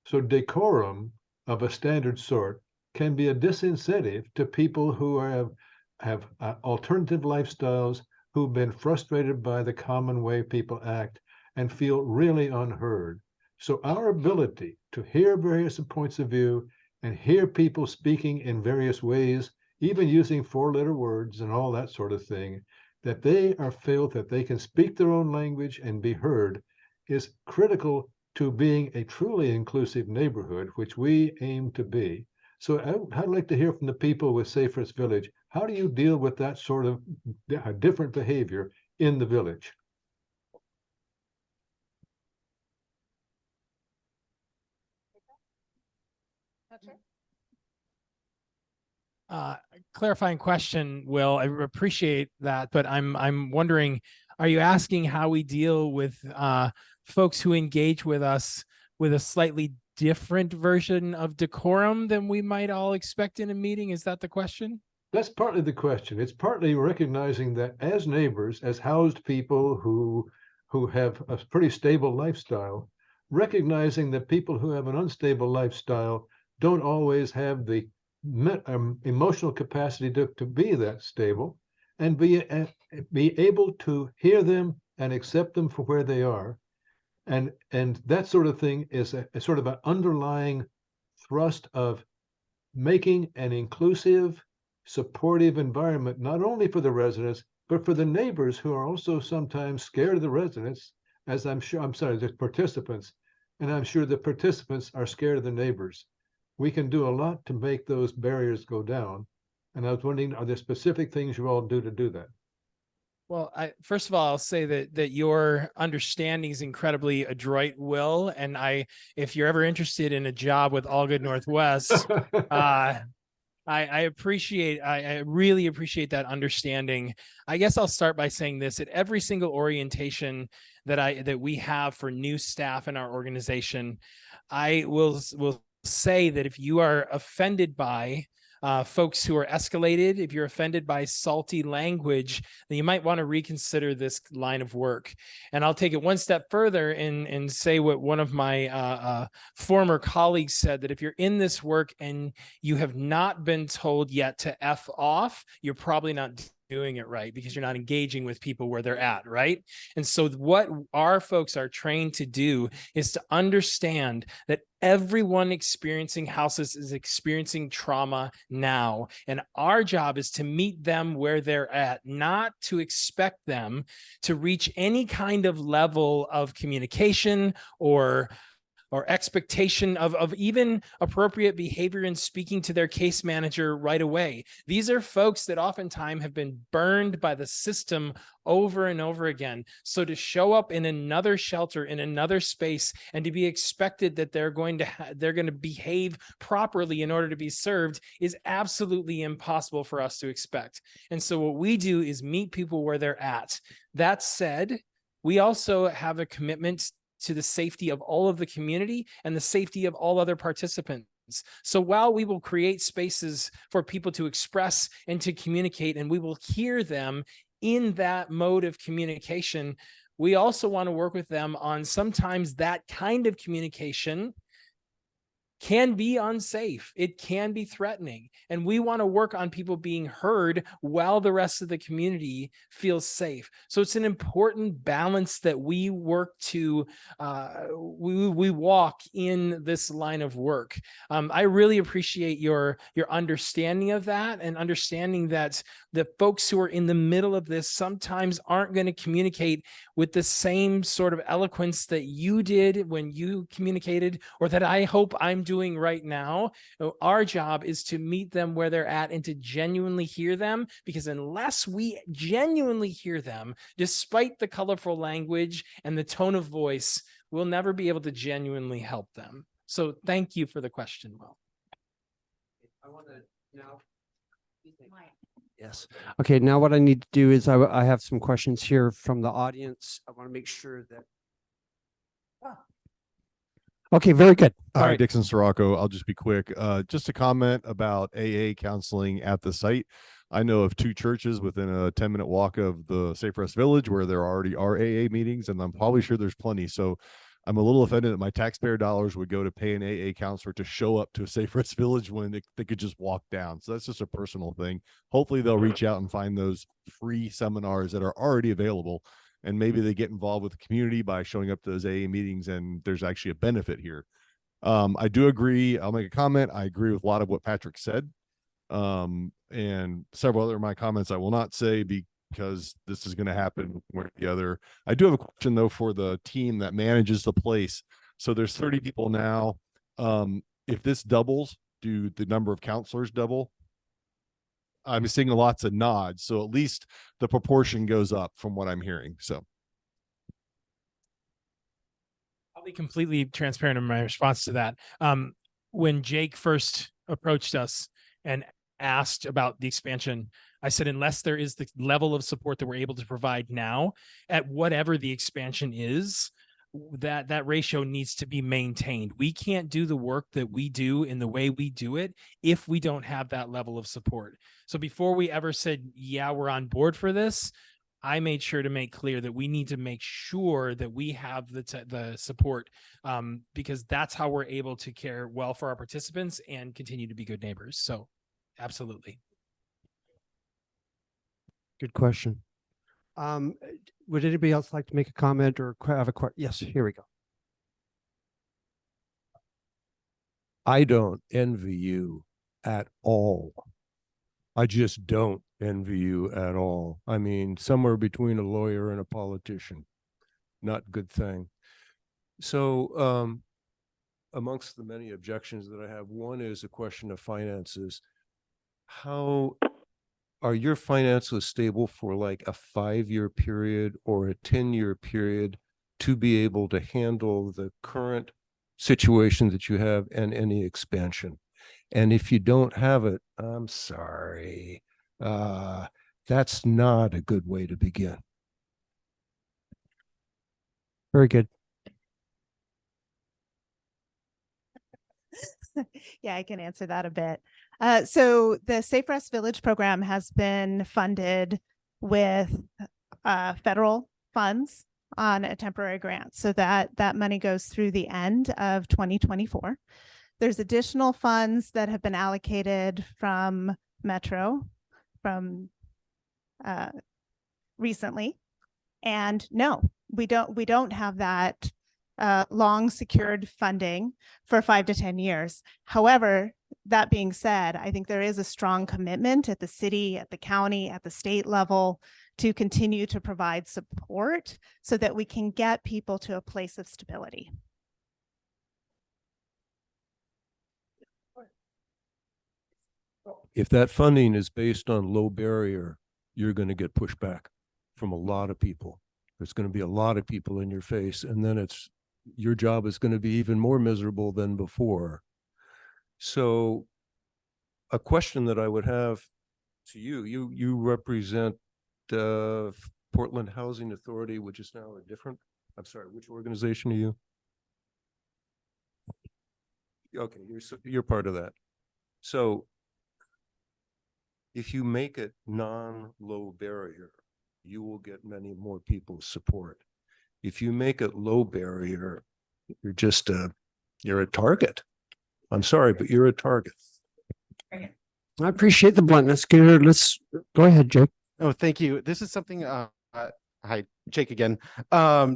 So decorum of a standard sort can be a disincentive to people who have alternative lifestyles, who've been frustrated by the common way people act and feel really unheard. So our ability to hear various points of view and hear people speaking in various ways even using 4-letter words and all that sort of thing, that they are feel that they can speak their own language and be heard is critical to being a truly inclusive neighborhood, which we aim to be. So I'd like to hear from the people with Safe Rest Village. How do you deal with that sort of different behavior in the village? Clarifying question, Will. I appreciate that, but I'm wondering, are you asking how we deal with folks who engage with us with a slightly different version of decorum than we might all expect in a meeting? Is that the question? That's partly the question. It's partly recognizing that as neighbors, as housed people who have a pretty stable lifestyle, recognizing that people who have an unstable lifestyle don't always have the emotional capacity to be that stable, and be able to hear them and accept them for where they are. And that sort of thing is a sort of an underlying thrust of making an inclusive, supportive environment, not only for the residents, but for the neighbors who are also sometimes scared of the residents, as the participants. And I'm sure the participants are scared of the neighbors. We can do a lot to make those barriers go down. And I was wondering, are there specific things you all do to do that? Well, first of all, I'll say that your understanding is incredibly adroit, Will. And if you're ever interested in a job with All Good Northwest, I really appreciate that understanding. I guess I'll start by saying this: at every single orientation that we have for new staff in our organization, I will say that if you are offended by folks who are escalated, if you're offended by salty language, then you might want to reconsider this line of work. And I'll take it one step further and say what one of my former colleagues said, that if you're in this work and you have not been told yet to F off, you're probably not doing it right, because you're not engaging with people where they're at, right? And so what our folks are trained to do is to understand that everyone experiencing houses is experiencing trauma now. And our job is to meet them where they're at, not to expect them to reach any kind of level of communication or expectation of even appropriate behavior in speaking to their case manager right away. These are folks that oftentimes have been burned by the system over and over again. So to show up in another shelter, in another space, and to be expected that they're going to behave properly in order to be served is absolutely impossible for us to expect. And so what we do is meet people where they're at. That said, we also have a commitment to the safety of all of the community and the safety of all other participants. So while we will create spaces for people to express and to communicate, and we will hear them in that mode of communication, we also want to work with them on sometimes that kind of communication can be unsafe. It can be threatening. And we want to work on people being heard while the rest of the community feels safe. So it's an important balance that we work to, we walk in this line of work. I really appreciate your understanding of that, and understanding that the folks who are in the middle of this sometimes aren't going to communicate with the same sort of eloquence that you did when you communicated, or that I hope I'm doing right now. Our job is to meet them where they're at and to genuinely hear them, because unless we genuinely hear them, despite the colorful language and the tone of voice, we'll never be able to genuinely help them. So thank you for the question, Will. I want to now. Yes. Okay. Now what I need to do is I have some questions here from the audience. I want to make sure that. Okay, very good. All Hi, right. Dixon Sirocco. I'll just be quick. Just a comment about AA counseling at the site. I know of 2 churches within a 10-minute walk of the Safe Rest Village where there already are AA meetings, and I'm probably sure there's plenty. So I'm a little offended that my taxpayer dollars would go to pay an AA counselor to show up to a Safe Rest Village when they could just walk down. So that's just a personal thing. Hopefully they'll reach out and find those free seminars that are already available, and maybe they get involved with the community by showing up to those AA meetings, and there's actually a benefit here. I do agree. I'll make a comment. I agree with a lot of what Patrick said. and several other of my comments I will not say because this is going to happen one or the other. I do have a question though for the team that manages the place. So there's 30 people now. If this doubles, do the number of counselors double? I'm seeing lots of nods, so at least the proportion goes up from what I'm hearing. So I'll be completely transparent in my response to that. When Jake first approached us and asked about the expansion, I said, unless there is the level of support that we're able to provide now at whatever the expansion is, that ratio needs to be maintained. We can't do the work that we do in the way we do it if we don't have that level of support. So before we ever said, yeah, we're on board for this, I made sure to make clear that we need to make sure that we have the support, because that's how we're able to care well for our participants and continue to be good neighbors. So absolutely. Good question. Would anybody else like to make a comment or have a question? Yes, here we go. I don't envy you at all. I just don't envy you at all. I mean, somewhere between a lawyer and a politician, not a good thing. So, amongst the many objections that I have, one is a question of finances. How are your finances stable for like a 5-year period or a 10-year period to be able to handle the current situation that you have and any expansion? And if you don't have it, I'm sorry. That's not a good way to begin. Very good. Yeah, I can answer that a bit. So the Safe Rest Village program has been funded with federal funds on a temporary grant. So that money goes through the end of 2024. There's additional funds that have been allocated from Metro from recently. And no, we don't have that long secured funding for 5 to 10 years. However, that being said, I think there is a strong commitment at the city, at the county, at the state level to continue to provide support so that we can get people to a place of stability. If that funding is based on low barrier, you're going to get pushback from a lot of people. There's going to be a lot of people in your face, and then your job is going to be even more miserable than before. So a question that I would have to you represent Portland Housing Authority, which is now a different, I'm sorry, which organization are you? Okay, you're part of that. So if you make it non-low barrier, you will get many more people's support. If you make it low barrier, you're just you're a target. I'm sorry, but you're a target. I appreciate the bluntness. Let's go ahead, Jake. Oh, thank you. This is something, hi, Jake again.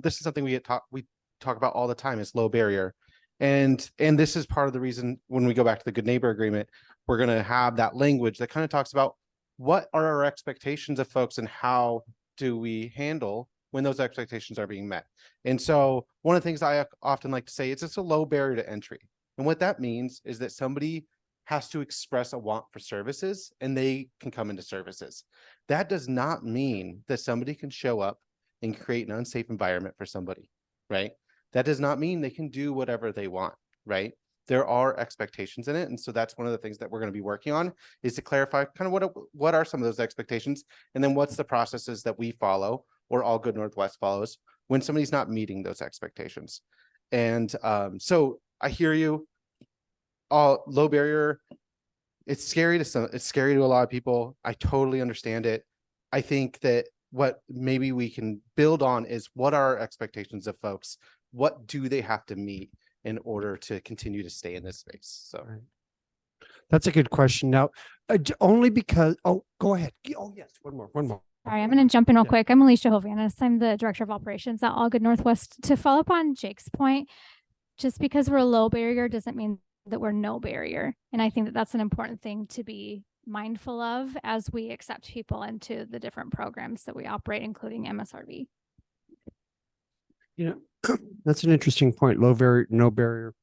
This is something we talk about all the time, is low barrier. And this is part of the reason when we go back to the Good Neighbor Agreement, we're going to have that language that kind of talks about what are our expectations of folks and how do we handle when those expectations are being met. And so one of the things I often like to say, it's just a low barrier to entry. And what that means is that somebody has to express a want for services and they can come into services. That does not mean that somebody can show up and create an unsafe environment for somebody, right? That does not mean they can do whatever they want, right? There are expectations in it. And so that's one of the things that we're going to be working on, is to clarify kind of what are some of those expectations, and then what's the processes that we follow or All Good Northwest follows when somebody's not meeting those expectations. And so I hear you. Low barrier, it's scary to a lot of people. I totally understand it. I think that what maybe we can build on is what are our expectations of folks? What do they have to meet in order to continue to stay in this space? So that's a good question. Now, only because, go ahead. Oh, yes, one more. Sorry, I'm going to jump in real quick. I'm Alicia Hovanes. I'm the Director of Operations at All Good Northwest. To follow up on Jake's point, just because we're low barrier doesn't mean that we're no barrier. And I think that that's an important thing to be mindful of as we accept people into the different programs that we operate, including MSRV. You know, that's an interesting point. Low barrier, no barrier.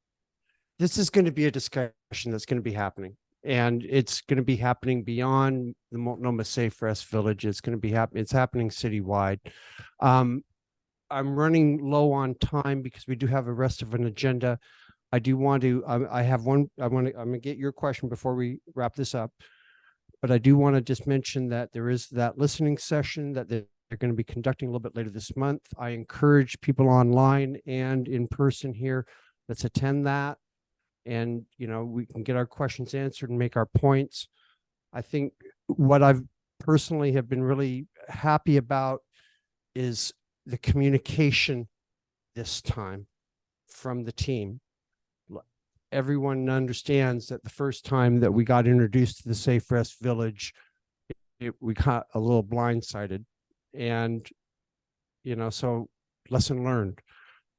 This is going to be a discussion that's going to be happening, and it's going to be happening beyond the Multnomah Safe Rest Village. It's going to be happening. It's happening citywide. I'm running low on time because we do have a rest of an agenda. I do want to. I have one. I'm going to get your question before we wrap this up, but I do want to just mention that there is that listening session that they're going to be conducting a little bit later this month. I encourage people online and in person here. Let's attend that. And, you know, we can get our questions answered and make our points. I think what I've personally have been really happy about is the communication this time from the team. Everyone understands that the first time that we got introduced to the Safe Rest Village, we got a little blindsided. And, you know, so lesson learned.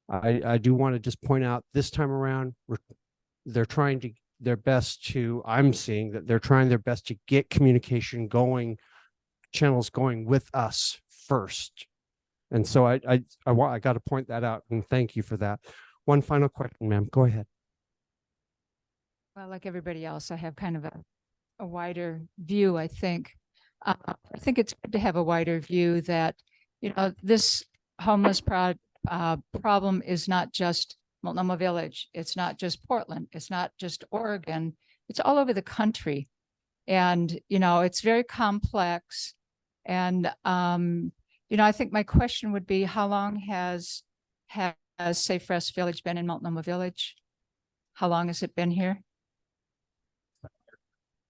I do want to just point out this time around, they're trying to their best to, I'm seeing that they're trying their best to get communication going, channels going with us first. And so I got to point that out, and thank you for that. One final question, ma'am. Go ahead. Well, like everybody else, I have kind of a wider view, I think. I think it's good to have a wider view that, you know, this homeless problem is not just Multnomah Village. It's not just Portland. It's not just Oregon. It's all over the country. And, you know, it's very complex. And, you know, I think my question would be, how long has Safe Rest Village been in Multnomah Village? How long has it been here?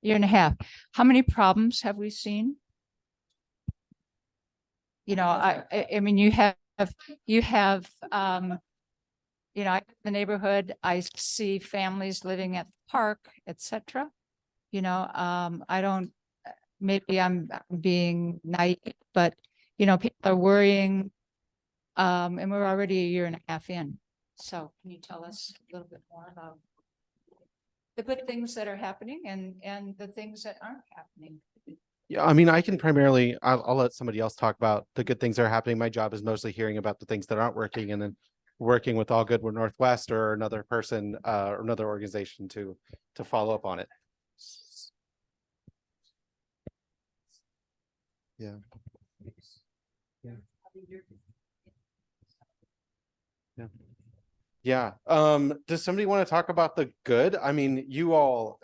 Year and a half. How many problems have we seen? You know, I mean, you have, you know, the neighborhood, I see families living at the park, etc. You know, I don't, maybe I'm being naive, but, you know, people are worrying, and we're already a year and a half in. So can you tell us a little bit more about the good things that are happening and the things that aren't happening? Yeah, I mean, I can primarily, I'll let somebody else talk about the good things that are happening. My job is mostly hearing about the things that aren't working and then working with All Good Northwest or another person or another organization to follow up on it. Yeah. Yeah. Yeah. Yeah. Does somebody want to talk about the good? I mean, you all,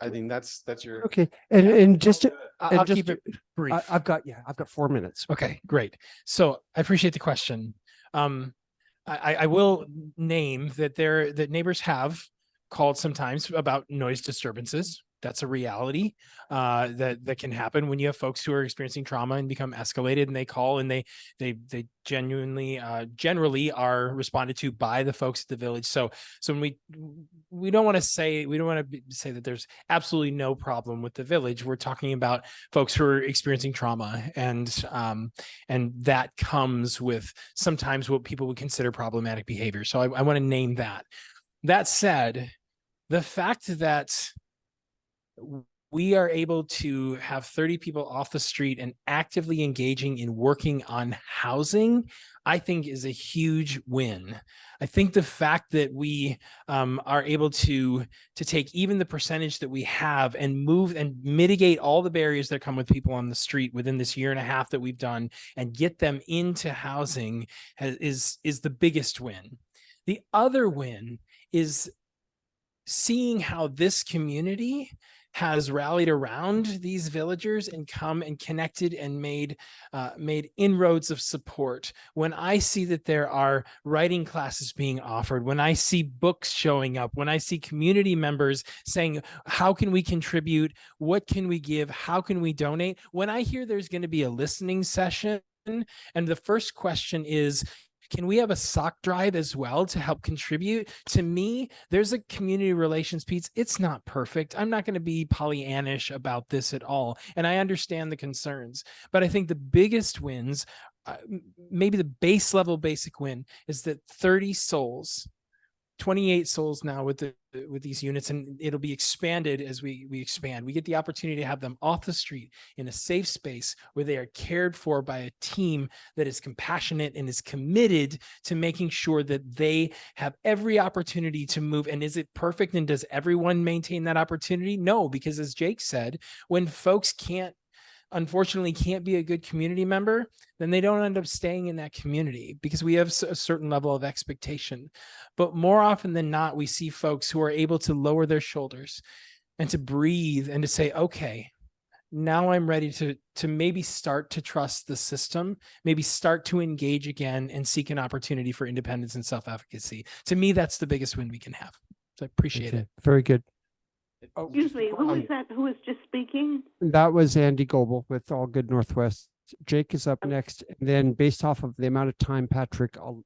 I mean, that's your. Okay. And just to, I'll keep it brief. I've got 4 minutes. Okay, great. So I appreciate the question. I will name that neighbors have called sometimes about noise disturbances. That's a reality that can happen when you have folks who are experiencing trauma and become escalated, and they call and they genuinely generally are responded to by the folks at the village. So when we don't want to say that there's absolutely no problem with the village. We're talking about folks who are experiencing trauma, and that comes with sometimes what people would consider problematic behavior. So I want to name that. That said, the fact that we are able to have 30 people off the street and actively engaging in working on housing, I think is a huge win. I think the fact that we are able to take even the percentage that we have and move and mitigate all the barriers that come with people on the street within this year and a half that we've done and get them into housing is the biggest win. The other win is seeing how this community has rallied around these villagers and come and connected and made inroads of support. When I see that there are writing classes being offered, when I see books showing up, when I see community members saying, how can we contribute? What can we give? How can we donate? When I hear there's going to be a listening session, and the first question is, can we have a sock drive as well to help contribute? To me, there's a community relations piece. It's not perfect. I'm not going to be Pollyannish about this at all. And I understand the concerns, but I think the biggest wins, maybe the base level basic win, is that 30 souls, 28 souls now with the with these units, and it'll be expanded as we expand. We get the opportunity to have them off the street in a safe space where they are cared for by a team that is compassionate and is committed to making sure that they have every opportunity to move. And is it perfect? And does everyone maintain that opportunity? No, because as Jake said, when folks unfortunately can't be a good community member, then they don't end up staying in that community because we have a certain level of expectation. But more often than not, we see folks who are able to lower their shoulders and to breathe and to say, okay, now I'm ready to maybe start to trust the system, maybe start to engage again and seek an opportunity for independence and self-efficacy. To me, that's the biggest win we can have. So I appreciate it. Very good. Excuse me, who was that? Who was just speaking? That was Andy Goebel with All Good Northwest. Jake is up next. And then based off of the amount of time, Patrick, I'll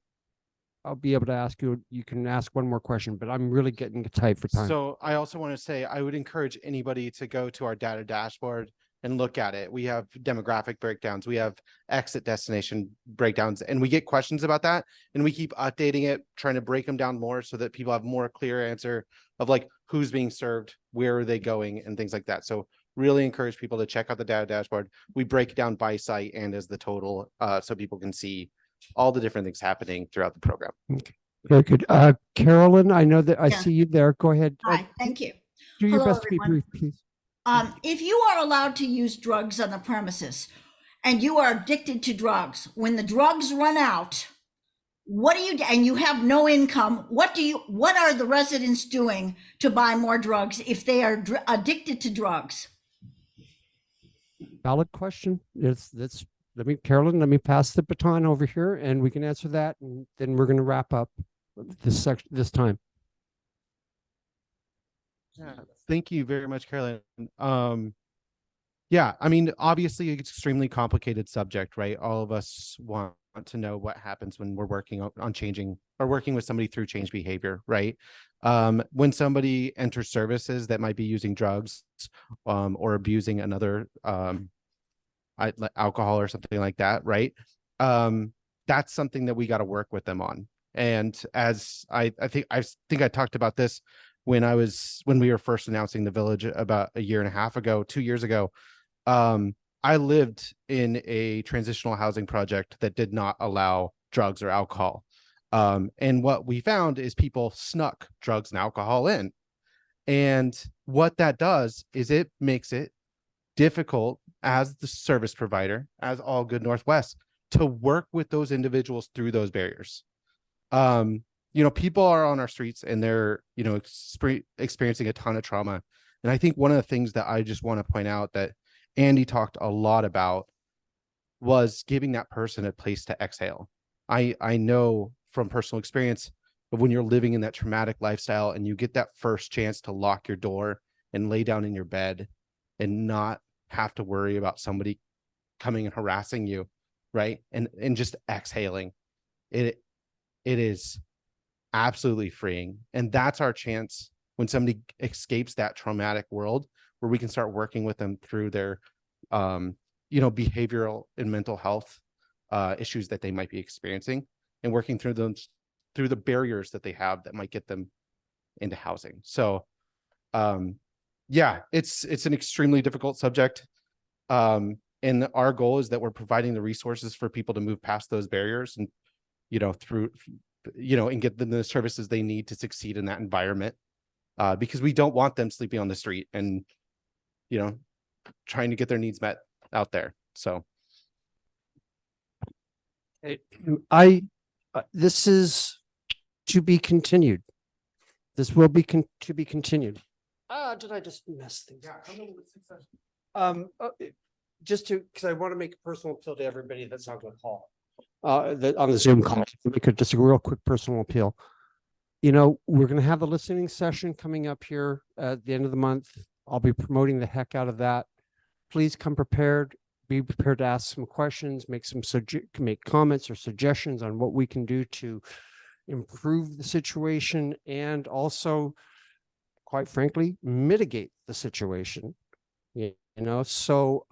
be able to ask you, you can ask one more question, but I'm really getting tight for time. So I also want to say, I would encourage anybody to go to our data dashboard and look at it. We have demographic breakdowns, we have exit destination breakdowns, and we get questions about that. And we keep updating it, trying to break them down more so that people have more clear answer of like who's being served, where are they going, and things like that. So really encourage people to check out the data dashboard. We break it down by site and as the total, so people can see all the different things happening throughout the program. Okay. Very good. Carolyn, I know that I see you there. Go ahead. Hi, thank you. Do your Hello, best to be everyone. brief, please. If you are allowed to use drugs on the premises and you are addicted to drugs, when the drugs run out, what do you, and you have no income, what are the residents doing to buy more drugs if they are addicted to drugs? Valid question. Carolyn, let me pass the baton over here and we can answer that. And then we're going to wrap up this time. Yeah, thank you very much, Caroline. Yeah, I mean, obviously it's extremely complicated subject, right? All of us want to know what happens when we're working on changing or working with somebody through change behavior, right? When somebody enters services that might be using drugs or abusing another alcohol or something like that, right? That's something that we got to work with them on. And as I think I talked about this when we were first announcing the village about a year and a half ago, 2 years ago. I lived in a transitional housing project that did not allow drugs or alcohol. And what we found is people snuck drugs and alcohol in. And what that does is it makes it difficult as the service provider, as All Good Northwest, to work with those individuals through those barriers. People are on our streets and they're, experiencing a ton of trauma. And I think one of the things that I just want to point out that Andy talked a lot about was giving that person a place to exhale. I know from personal experience of when you're living in that traumatic lifestyle and you get that first chance to lock your door and lay down in your bed and not have to worry about somebody coming and harassing you, right? And just exhaling. It is absolutely freeing. And that's our chance when somebody escapes that traumatic world, where we can start working with them through their behavioral and mental health issues that they might be experiencing, and working through the barriers that they have that might get them into housing. So yeah, it's an extremely difficult subject. And our goal is that we're providing the resources for people to move past those barriers and, and get them the services they need to succeed in that environment. Because we don't want them sleeping on the street and, trying to get their needs met out there. So. This is to be continued. This will be to be continued. Did I just mess things up? Because I want to make a personal appeal to everybody that's on the call, on the Zoom call. Make just a real quick personal appeal. We're going to have the listening session coming up here at the end of the month. I'll be promoting the heck out of that. Please come prepared. Be prepared to ask some questions, make comments or suggestions on what we can do to improve the situation, and also, quite frankly, mitigate the situation. So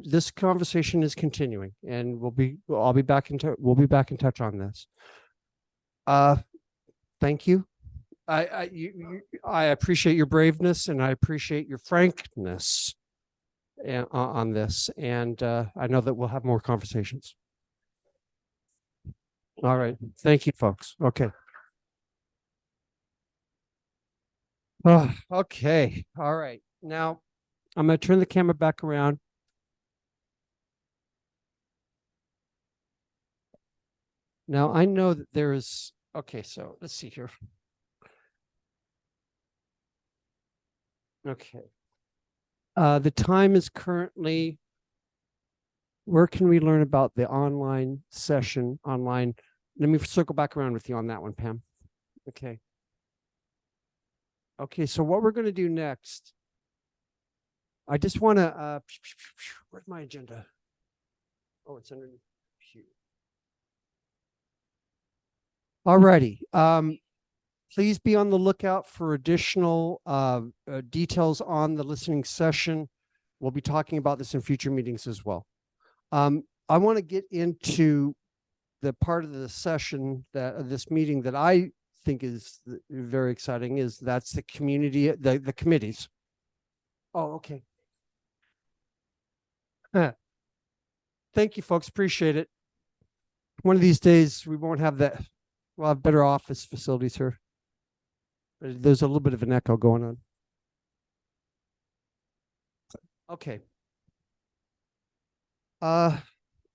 this conversation is continuing, and we'll be back in touch on this. Thank you. I appreciate your braveness and I appreciate your frankness on this. And I know that we'll have more conversations. All right. Thank you, folks. Okay. Okay. All right. Now I'm going to turn the camera back around. Now I know that there is, okay, so let's see here. Okay. The time is currently, where can we learn about the online session online? Let me circle back around with you on that one, Pam. Okay. Okay, so what we're going to do next, I just want to, where's my agenda? Oh, it's underneath here. All righty. Please be on the lookout for additional details on the listening session. We'll be talking about this in future meetings as well. I want to get into the part of the session this meeting that I think is very exciting that's the community, the committees. Oh, okay. Thank you, folks. Appreciate it. One of these days we won't have that. We'll have better office facilities here. There's a little bit of an echo going on. Okay.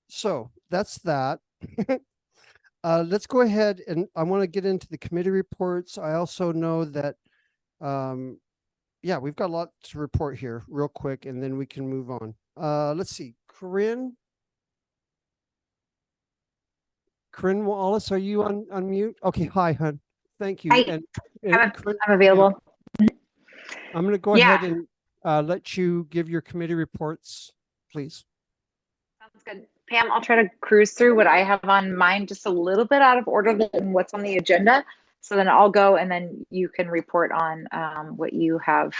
So that's that. Let's go ahead and I want to get into the committee reports. I also know that, yeah, we've got a lot to report here real quick, and then we can move on. Let's see, Corinne Wallace, are you on mute? Okay, hi, hon. Thank you. Hi. And I'm available. I'm going to go ahead and let you give your committee reports, please. Sounds good. Pam, I'll try to cruise through what I have on mine just a little bit out of order than what's on the agenda. So then I'll go and then you can report on what you have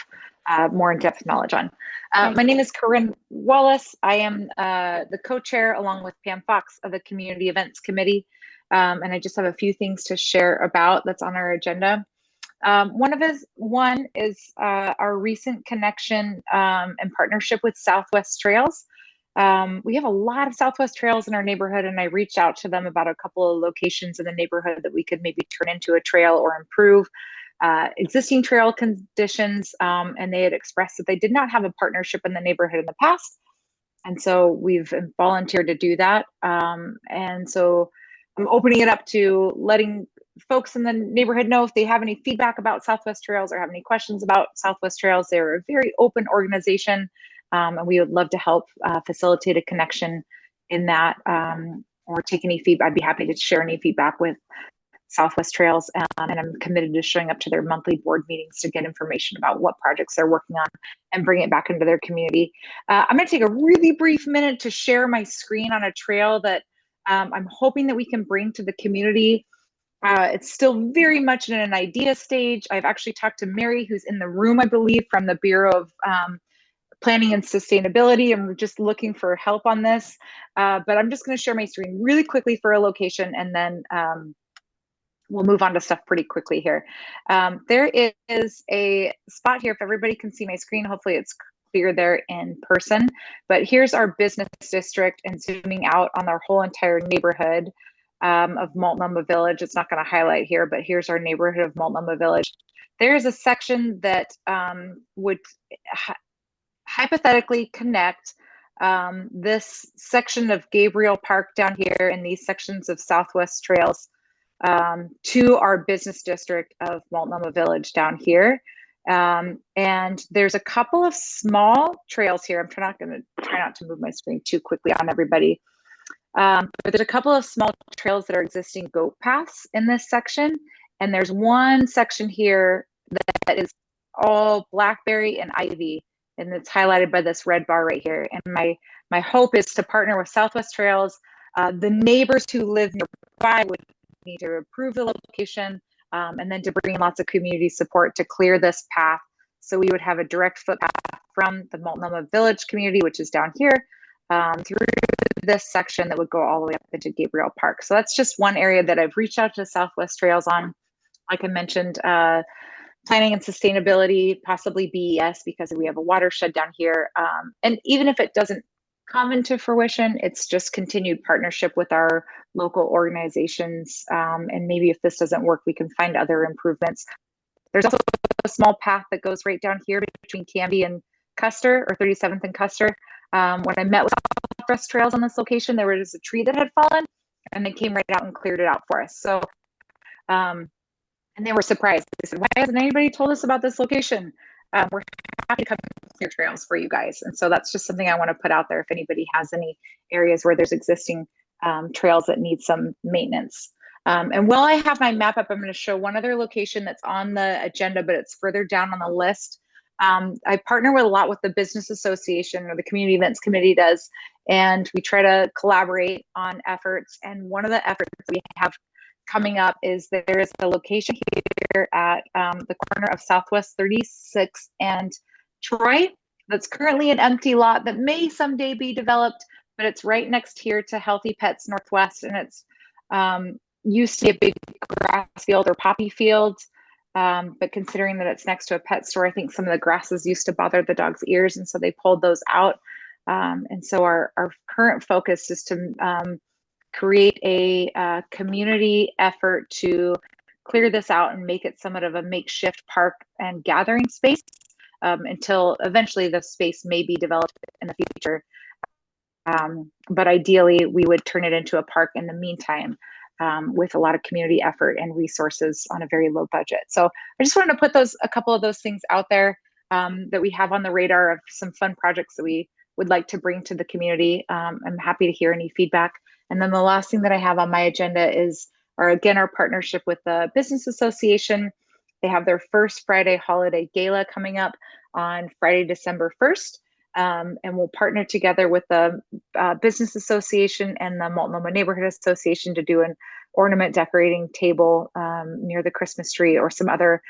more in-depth knowledge on. My name is Corinne Wallace. I am the co-chair along with Pam Fox of the Community Events Committee. And I just have a few things to share about that's on our agenda. One is our recent connection and partnership with Southwest Trails. We have a lot of Southwest Trails in our neighborhood, and I reached out to them about a couple of locations in the neighborhood that we could maybe turn into a trail or improve existing trail conditions. And they had expressed that they did not have a partnership in the neighborhood in the past. And so we've volunteered to do that. And so I'm opening it up to letting folks in the neighborhood know if they have any feedback about Southwest Trails or have any questions about Southwest Trails. They're a very open organization. And we would love to help facilitate a connection in that or take any feedback. I'd be happy to share any feedback with Southwest Trails. And I'm committed to showing up to their monthly board meetings to get information about what projects they're working on and bring it back into their community. I'm going to take a really brief minute to share my screen on a trail that I'm hoping that we can bring to the community. It's still very much in an idea stage. I've actually talked to Mary, who's in the room, I believe, from the Bureau of Planning and Sustainability, and we're just looking for help on this. But I'm just going to share my screen really quickly for a location, and then we'll move on to stuff pretty quickly here. There is a spot here, if everybody can see my screen, hopefully it's clear there in person. But here's our business district, and zooming out on our whole entire neighborhood of Multnomah Village. It's not going to highlight here, but here's our neighborhood of Multnomah Village. There's a section that would hypothetically connect this section of Gabriel Park down here and these sections of Southwest Trails to our business district of Multnomah Village down here. And there's a couple of small trails here. I'm try not to move my screen too quickly on everybody. But there's a couple of small trails that are existing goat paths in this section. And there's one section here that is all blackberry and ivy, and it's highlighted by this red bar right here. And my hope is to partner with Southwest Trails. The neighbors who live nearby would need to approve the location, and then to bring in lots of community support to clear this path. So we would have a direct footpath from the Multnomah Village community, which is down here, through this section that would go all the way up into Gabriel Park. So that's just one area that I've reached out to Southwest Trails on. like I mentioned, planning and sustainability, possibly BES, because we have a watershed down here. And even if it doesn't come into fruition, it's just continued partnership with our local organizations. And maybe if this doesn't work, we can find other improvements. There's also a small path that goes right down here between Canby and Custer, or 37th and Custer. When I met with Safe Rest Trails on this location, there was a tree that had fallen, and they came right out and cleared it out for us. So, and they were surprised. They said, "Why hasn't anybody told us about this location?" We're happy to come clear trails for you guys. And so that's just something I want to put out there if anybody has any areas where there's existing trails that need some maintenance. And while I have my map up, I'm going to show one other location that's on the agenda, but it's further down on the list. I partner with a lot with the Business Association, or the Community Events Committee does, and we try to collaborate on efforts. And one of the efforts we have coming up is that there is a location here at the corner of Southwest 36 and Troy that's currently an empty lot that may someday be developed, but it's right next here to Healthy Pets Northwest, and it's used to be a big grass field or poppy field, but considering that it's next to a pet store, I think some of the grasses used to bother the dog's ears, and so they pulled those out. And so our current focus is to create a community effort to clear this out and make it somewhat of a makeshift park and gathering space until eventually the space may be developed in the future. But ideally, we would turn it into a park in the meantime, with a lot of community effort and resources on a very low budget. So I just wanted to put a couple of those things out there that we have on the radar of some fun projects that we would like to bring to the community. I'm happy to hear any feedback. And then the last thing that I have on my agenda is our partnership with the Business Association. They have their first Friday holiday gala coming up on Friday, December 1st. And we'll partner together with the Business Association and the Multnomah Neighborhood Association to do an ornament decorating table near the Christmas tree, or some other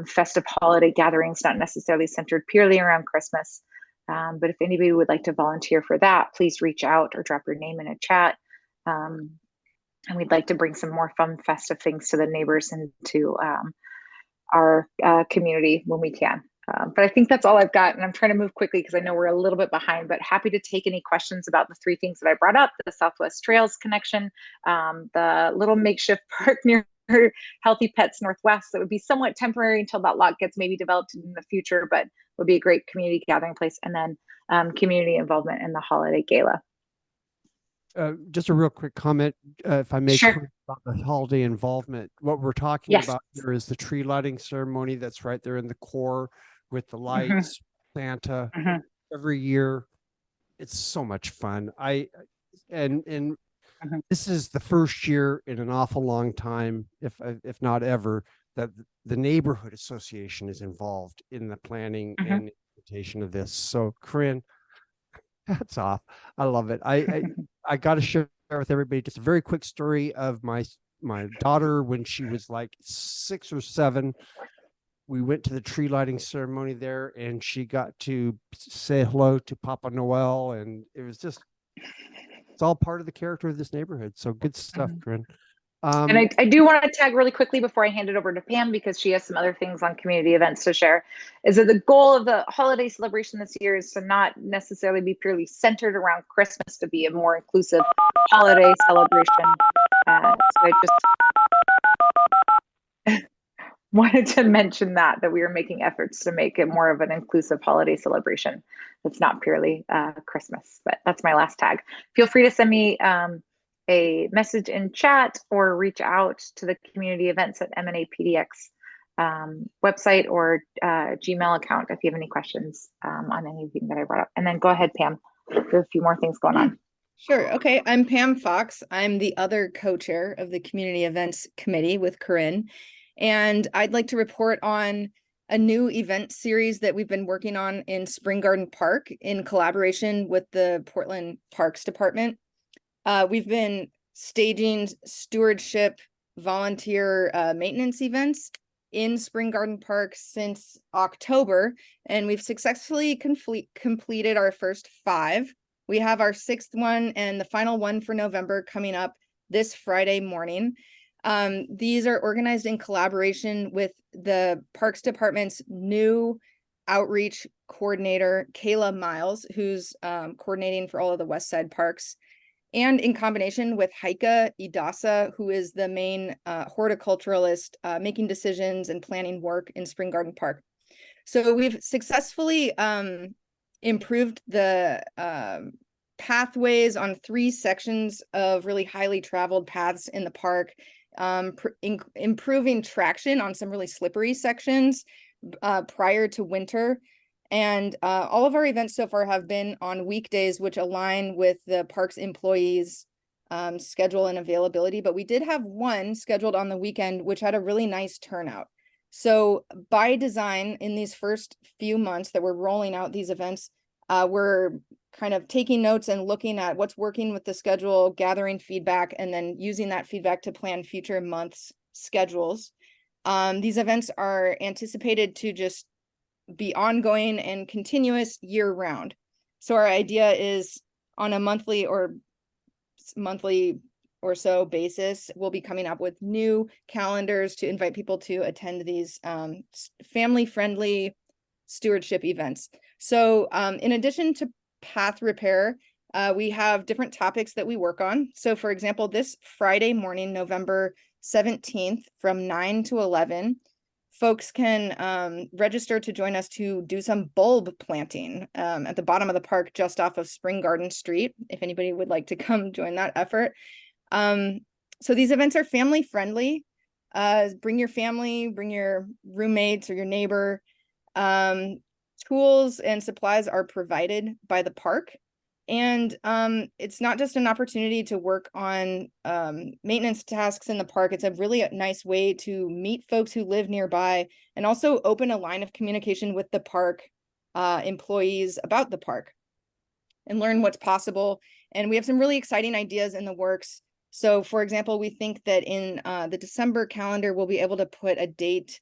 festive holiday gatherings, not necessarily centered purely around Christmas. But if anybody would like to volunteer for that, please reach out or drop your name in a chat. And we'd like to bring some more fun, festive things to the neighbors and to our community when we can. But I think that's all I've got, and I'm trying to move quickly because I know we're a little bit behind, but happy to take any questions about the three things that I brought up: the Southwest Trails connection, the little makeshift park near Healthy Pets Northwest that would be somewhat temporary until that lot gets maybe developed in the future, but would be a great community gathering place, and then community involvement in the holiday gala. Just a real quick comment, if I may, Sure. about the holiday involvement. What we're talking Yes. about here is the tree lighting ceremony that's right there in the core with the lights, Santa. Every year. It's so much fun. And this is the first year in an awful long time, if not ever, that the neighborhood association is involved in the planning and implementation of this. So, Corinne, hats off. I love it. I got to share with everybody just a very quick story of my daughter when she was like 6 or 7. We went to the tree lighting ceremony there, and she got to say hello to Papa Noel, and it was just, it's all part of the character of this neighborhood. So good stuff, Corinne. And I do want to tag really quickly before I hand it over to Pam, because she has some other things on community events to share, is that the goal of the holiday celebration this year is to not necessarily be purely centered around Christmas, to be a more inclusive holiday celebration. So I just wanted to mention that we are making efforts to make it more of an inclusive holiday celebration that's not purely Christmas. But that's my last tag. Feel free to send me a message in chat or reach out to the community events at MNAPDX website or Gmail account if you have any questions on anything that I brought up. And then go ahead, Pam. There are a few more things going on. Sure. Okay. I'm Pam Fox. I'm the other co-chair of the Community Events Committee with Corinne. And I'd like to report on a new event series that we've been working on in Spring Garden Park in collaboration with the Portland Parks Department. We've been staging stewardship volunteer maintenance events in Spring Garden Park since October, and we've successfully completed our first 5. We have our 6th one and the final one for November coming up this Friday morning. These are organized in collaboration with the Parks Department's new outreach coordinator, Kayla Miles, who's coordinating for all of the West Side parks, and in combination with Heike Idasa, who is the main horticulturalist making decisions and planning work in Spring Garden Park. So we've successfully improved the pathways on 3 sections of really highly traveled paths in the park, improving traction on some really slippery sections prior to winter. And all of our events so far have been on weekdays, which align with the park's employees' schedule and availability. But we did have one scheduled on the weekend, which had a really nice turnout. So by design, in these first few months that we're rolling out these events, we're kind of taking notes and looking at what's working with the schedule, gathering feedback, and then using that feedback to plan future months' schedules. These events are anticipated to just be ongoing and continuous year round. So our idea is on a monthly or so basis, we'll be coming up with new calendars to invite people to attend these family-friendly stewardship events. So in addition to path repair, we have different topics that we work on. So for example, this Friday morning, November 17th from 9 to 11, folks can register to join us to do some bulb planting at the bottom of the park, just off of Spring Garden Street, if anybody would like to come join that effort. So these events are family friendly. Bring your family, bring your roommates or your neighbor. Tools and supplies are provided by the park. And it's not just an opportunity to work on maintenance tasks in the park. It's a really nice way to meet folks who live nearby and also open a line of communication with the park employees about the park and learn what's possible. And we have some really exciting ideas in the works. So for example, we think that in the December calendar, we'll be able to put a date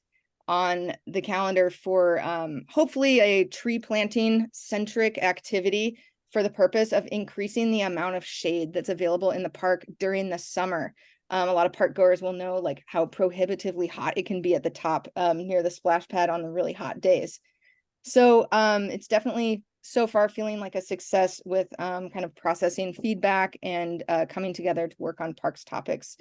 on the calendar for hopefully a tree planting centric activity for the purpose of increasing the amount of shade that's available in the park during the summer. A lot of park goers will know like how prohibitively hot it can be at the top near the splash pad on the really hot days. So it's definitely so far feeling like a success with kind of processing feedback and coming together to work on parks topics.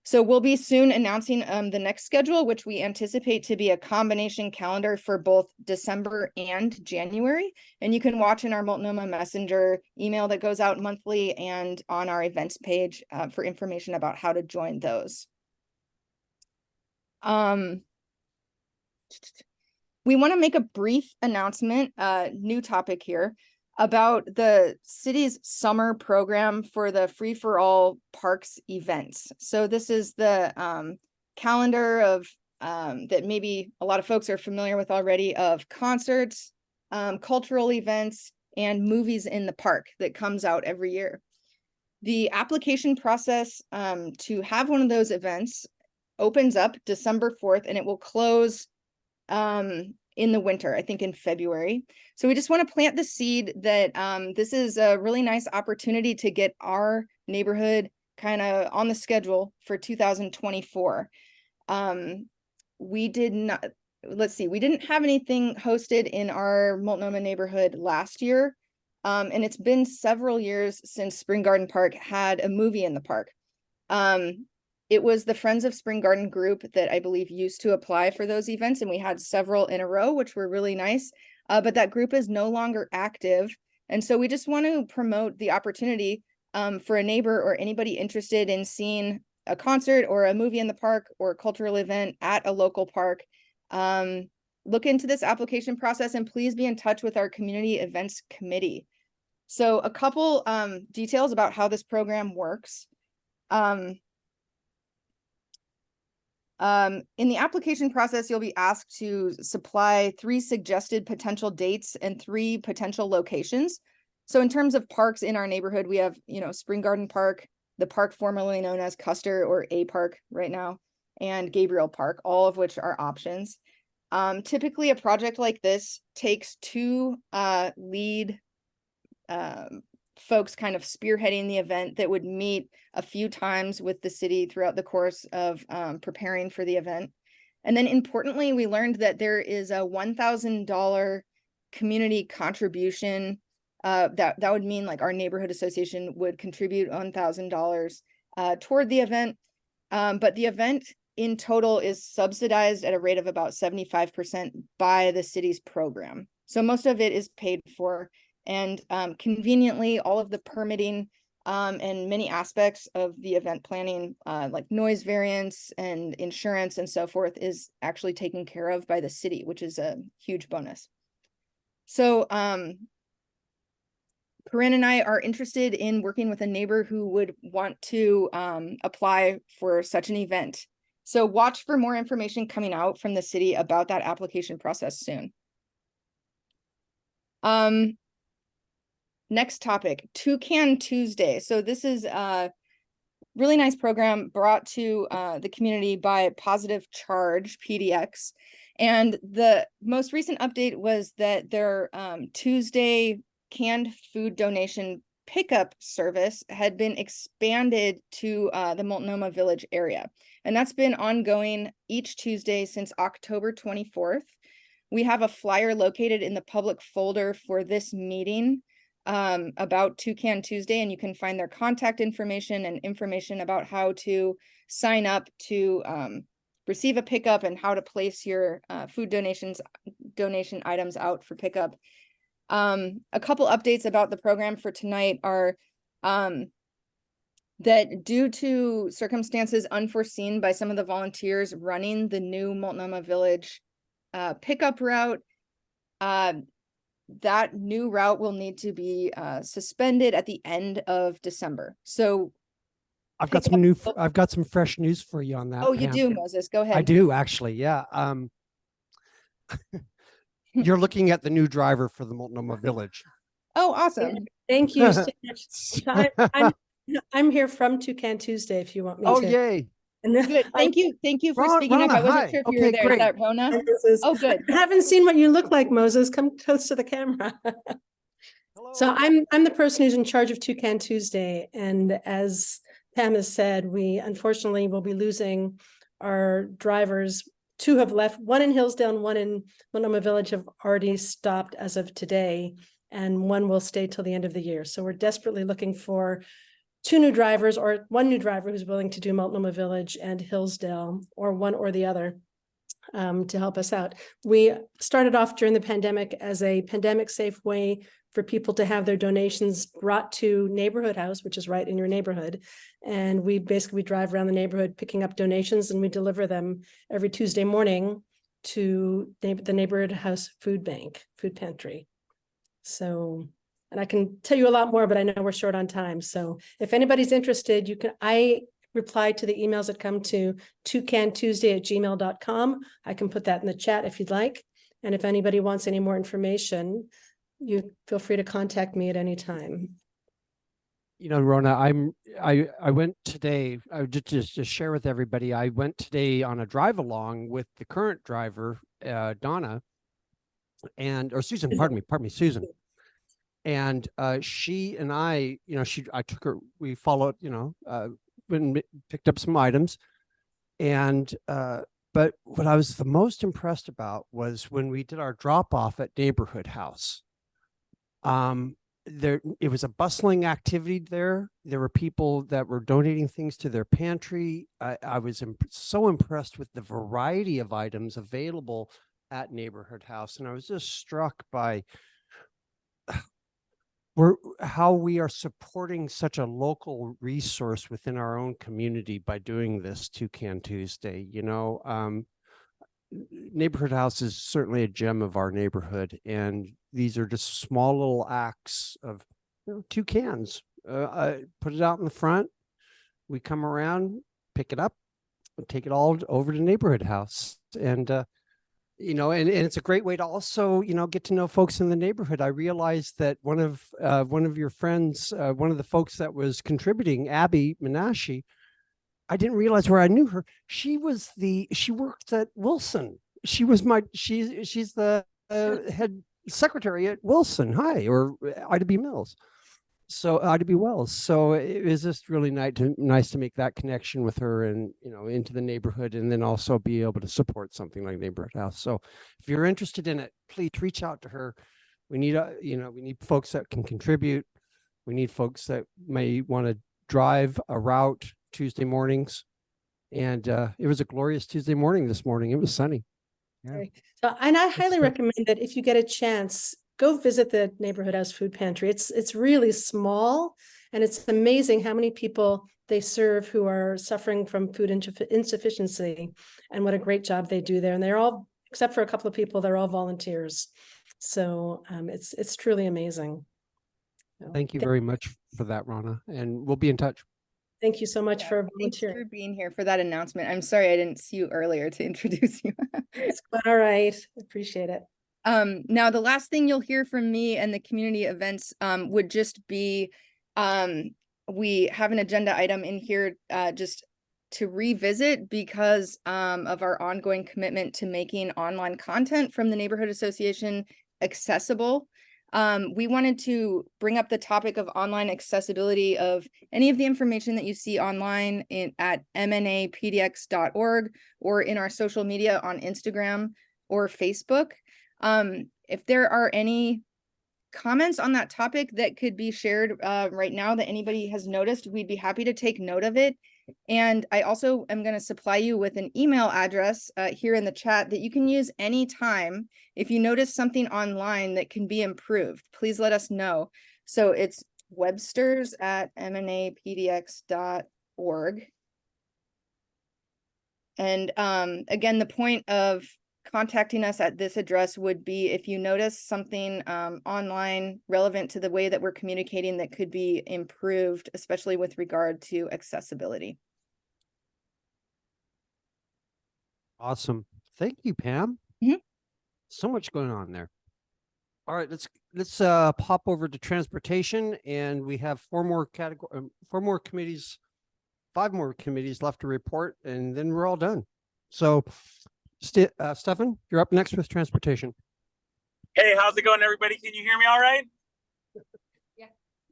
So we'll be soon announcing the next schedule, which we anticipate to be a combination calendar for both December and January. And you can watch in our Multnomah Messenger email that goes out monthly and on our events page for information about how to join those. We want to make a brief announcement, new topic here, about the city's summer program for the Free for All Parks events. So this is the calendar of that maybe a lot of folks are familiar with already, of concerts, cultural events, and movies in the park that comes out every year. The application process to have one of those events opens up December 4th, and it will close in the winter, I think in February. So we just want to plant the seed that this is a really nice opportunity to get our neighborhood kind of on the schedule for 2024. We didn't have anything hosted in our Multnomah neighborhood last year. And it's been several years since Spring Garden Park had a movie in the park. It was the Friends of Spring Garden group that I believe used to apply for those events, and we had several in a row, which were really nice. But that group is no longer active. And so we just want to promote the opportunity for a neighbor or anybody interested in seeing a concert or a movie in the park or a cultural event at a local park. Look into this application process and please be in touch with our community events committee. So a couple details about how this program works. In the application process, you'll be asked to supply 3 suggested potential dates and 3 potential locations. So in terms of parks in our neighborhood, we have, Spring Garden Park, the park formerly known as Custer or A Park right now, and Gabriel Park, all of which are options. Typically, a project like this takes 2 lead folks kind of spearheading the event that would meet a few times with the city throughout the course of preparing for the event. And then importantly, we learned that there is a $1,000 community contribution. That would mean like our neighborhood association would contribute $1,000 toward the event. But the event in total is subsidized at a rate of about 75% by the city's program. So most of it is paid for. And conveniently, all of the permitting and many aspects of the event planning, like noise variance and insurance and so forth, is actually taken care of by the city, which is a huge bonus. So Corinne and I are interested in working with a neighbor who would want to apply for such an event. So watch for more information coming out from the city about that application process soon. Next topic, Toucan Tuesday. So this is a really nice program brought to the community by Positive Charge, PDX. And the most recent update was that their Tuesday canned food donation pickup service had been expanded to the Multnomah Village area. And that's been ongoing each Tuesday since October 24th. We have a flyer located in the public folder for this meeting about Toucan Tuesday, and you can find their contact information and information about how to sign up to receive a pickup and how to place your food donation items out for pickup. A couple updates about the program for tonight are that due to circumstances unforeseen by some of the volunteers running the new Multnomah Village pickup route, that new route will need to be suspended at the end of December. So I've got some fresh news for you on that. Oh, you Pam. do, Moses. Go ahead. I do actually. Yeah. You're looking at the new driver for the Multnomah Village. Oh, awesome. Thank you so much. So I'm here from Toucan Tuesday if you want me Oh, to. yay. And good. Thank you for speaking up. I wasn't sure if you were there. Is that Rona? Oh, good. I haven't seen what you look like, Moses. Come close to the camera. So I'm the person who's in charge of Toucan Tuesday. And as Pam has said, we unfortunately will be losing our drivers. Two have left, one in Hillsdale and one in Multnomah Village have already stopped as of today, and one will stay till the end of the year. So we're desperately looking for two new drivers, or one new driver who's willing to do Multnomah Village and Hillsdale, or one or the other, to help us out. We started off during the pandemic as a pandemic safe way for people to have their donations brought to Neighborhood House, which is right in your neighborhood. And we basically drive around the neighborhood picking up donations, and we deliver them every Tuesday morning to the Neighborhood House food pantry. So, and I can tell you a lot more, but I know we're short on time. So if anybody's interested, I reply to the emails that come to toucantuesday@gmail.com. I can put that in the chat if you'd like. And if anybody wants any more information, you feel free to contact me at any time. You know, Rona, I went today, I would just share with everybody, I went today on a drive along with the current driver, Donna, or Susan, pardon me, Susan. And she and I took her, we followed, and picked up some items. And, but what I was the most impressed about was when we did our drop off at Neighborhood House. It was a bustling activity there. There were people that were donating things to their pantry. I was so impressed with the variety of items available at Neighborhood House. And I was just struck by how we are supporting such a local resource within our own community by doing this Toucan Tuesday. Neighborhood House is certainly a gem of our neighborhood, and these are just small little acts of toucans. Put it out in the front. We come around, pick it up, and take it all over to Neighborhood House. And and it's a great way to also get to know folks in the neighborhood. I realized that one of your friends, one of the folks that was contributing, Abby Menashe, I didn't realize where I knew her. She worked at Wilson. She's the head secretary at Wilson. Hi, or Ida B. Mills. So to be well. So it was just really nice to make that connection with her and, you know, into the neighborhood, and then also be able to support something like Neighborhood House. So if you're interested in it, please reach out to her. We need we need folks that can contribute. We need folks that may want to drive a route Tuesday mornings. And it was a glorious Tuesday morning this morning. It was sunny. Yeah. Right. So, and I highly recommend that if you get a chance, go visit the Neighborhood House Food Pantry. It's really small, and it's amazing how many people they serve who are suffering from food insufficiency, and what a great job they do there. And they're all, except for a couple of people, they're all volunteers. So it's truly amazing. So, Thank you very much for that, Rana, and we'll be in touch. Thank you so much for Thanks volunteering. for being here for that announcement. I'm sorry I didn't see you earlier to introduce you. It's all right. Appreciate it. Now the last thing you'll hear from me and the community events would just be we have an agenda item in here just to revisit because of our ongoing commitment to making online content from the Neighborhood Association accessible. We wanted to bring up the topic of online accessibility of any of the information that you see online at mnapdx.org or in our social media on Instagram or Facebook. If there are any comments on that topic that could be shared right now that anybody has noticed, we'd be happy to take note of it. And I also am going to supply you with an email address here in the chat that you can use anytime. If you notice something online that can be improved, please let us know. So it's websters@mnapdx.org. And again, the point of contacting us at this address would be if you notice something online relevant to the way that we're communicating that could be improved, especially with regard to accessibility. Awesome. Thank you, Pam. So much going on there. All right, let's pop over to transportation, and we have five more committees left to report, and then we're all done. So Stefan, you're up next with transportation. Hey, how's it going, everybody? Can you hear me all right?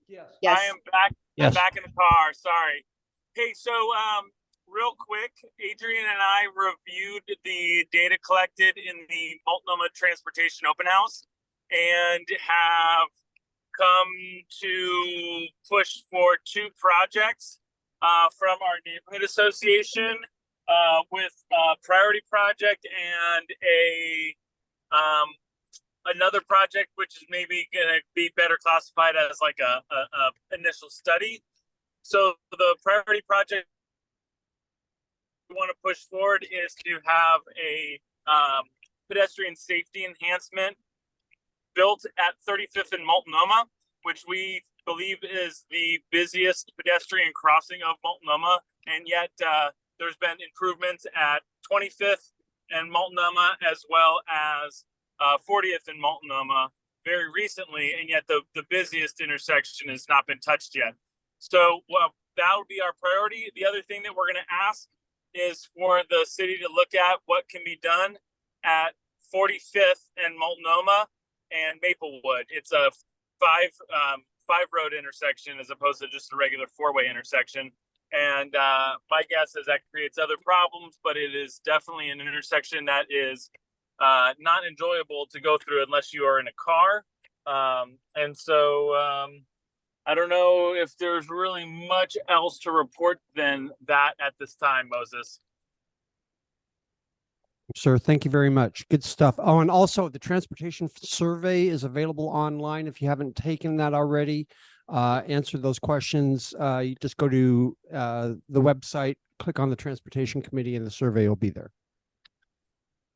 Yes. I am back. Yes. I'm back in the car. Sorry. Hey, so real quick, Adrian and I reviewed the data collected in the Multnomah Transportation Open House and have come to push for 2 projects from our neighborhood association with a priority project and another project which is maybe going to be better classified as like a initial study. So the priority project we want to push forward is to have a pedestrian safety enhancement built at 35th and Multnomah, which we believe is the busiest pedestrian crossing of Multnomah, and yet there's been improvements at 25th and Multnomah as well as 40th and Multnomah very recently, and yet the busiest intersection has not been touched yet. So that would be our priority. The other thing that we're going to ask is for the city to look at what can be done at 45th and Multnomah and Maplewood. It's a five road intersection as opposed to just a regular 4-way intersection. And my guess is that creates other problems, but it is definitely an intersection that is not enjoyable to go through unless you are in a car. And so I don't know if there's really much else to report than that at this time, Moses. Sir, thank you very much. Good stuff. Oh, and also the transportation survey is available online. If you haven't taken that already, answer those questions. You just go to the website, click on the transportation committee, and the survey will be there.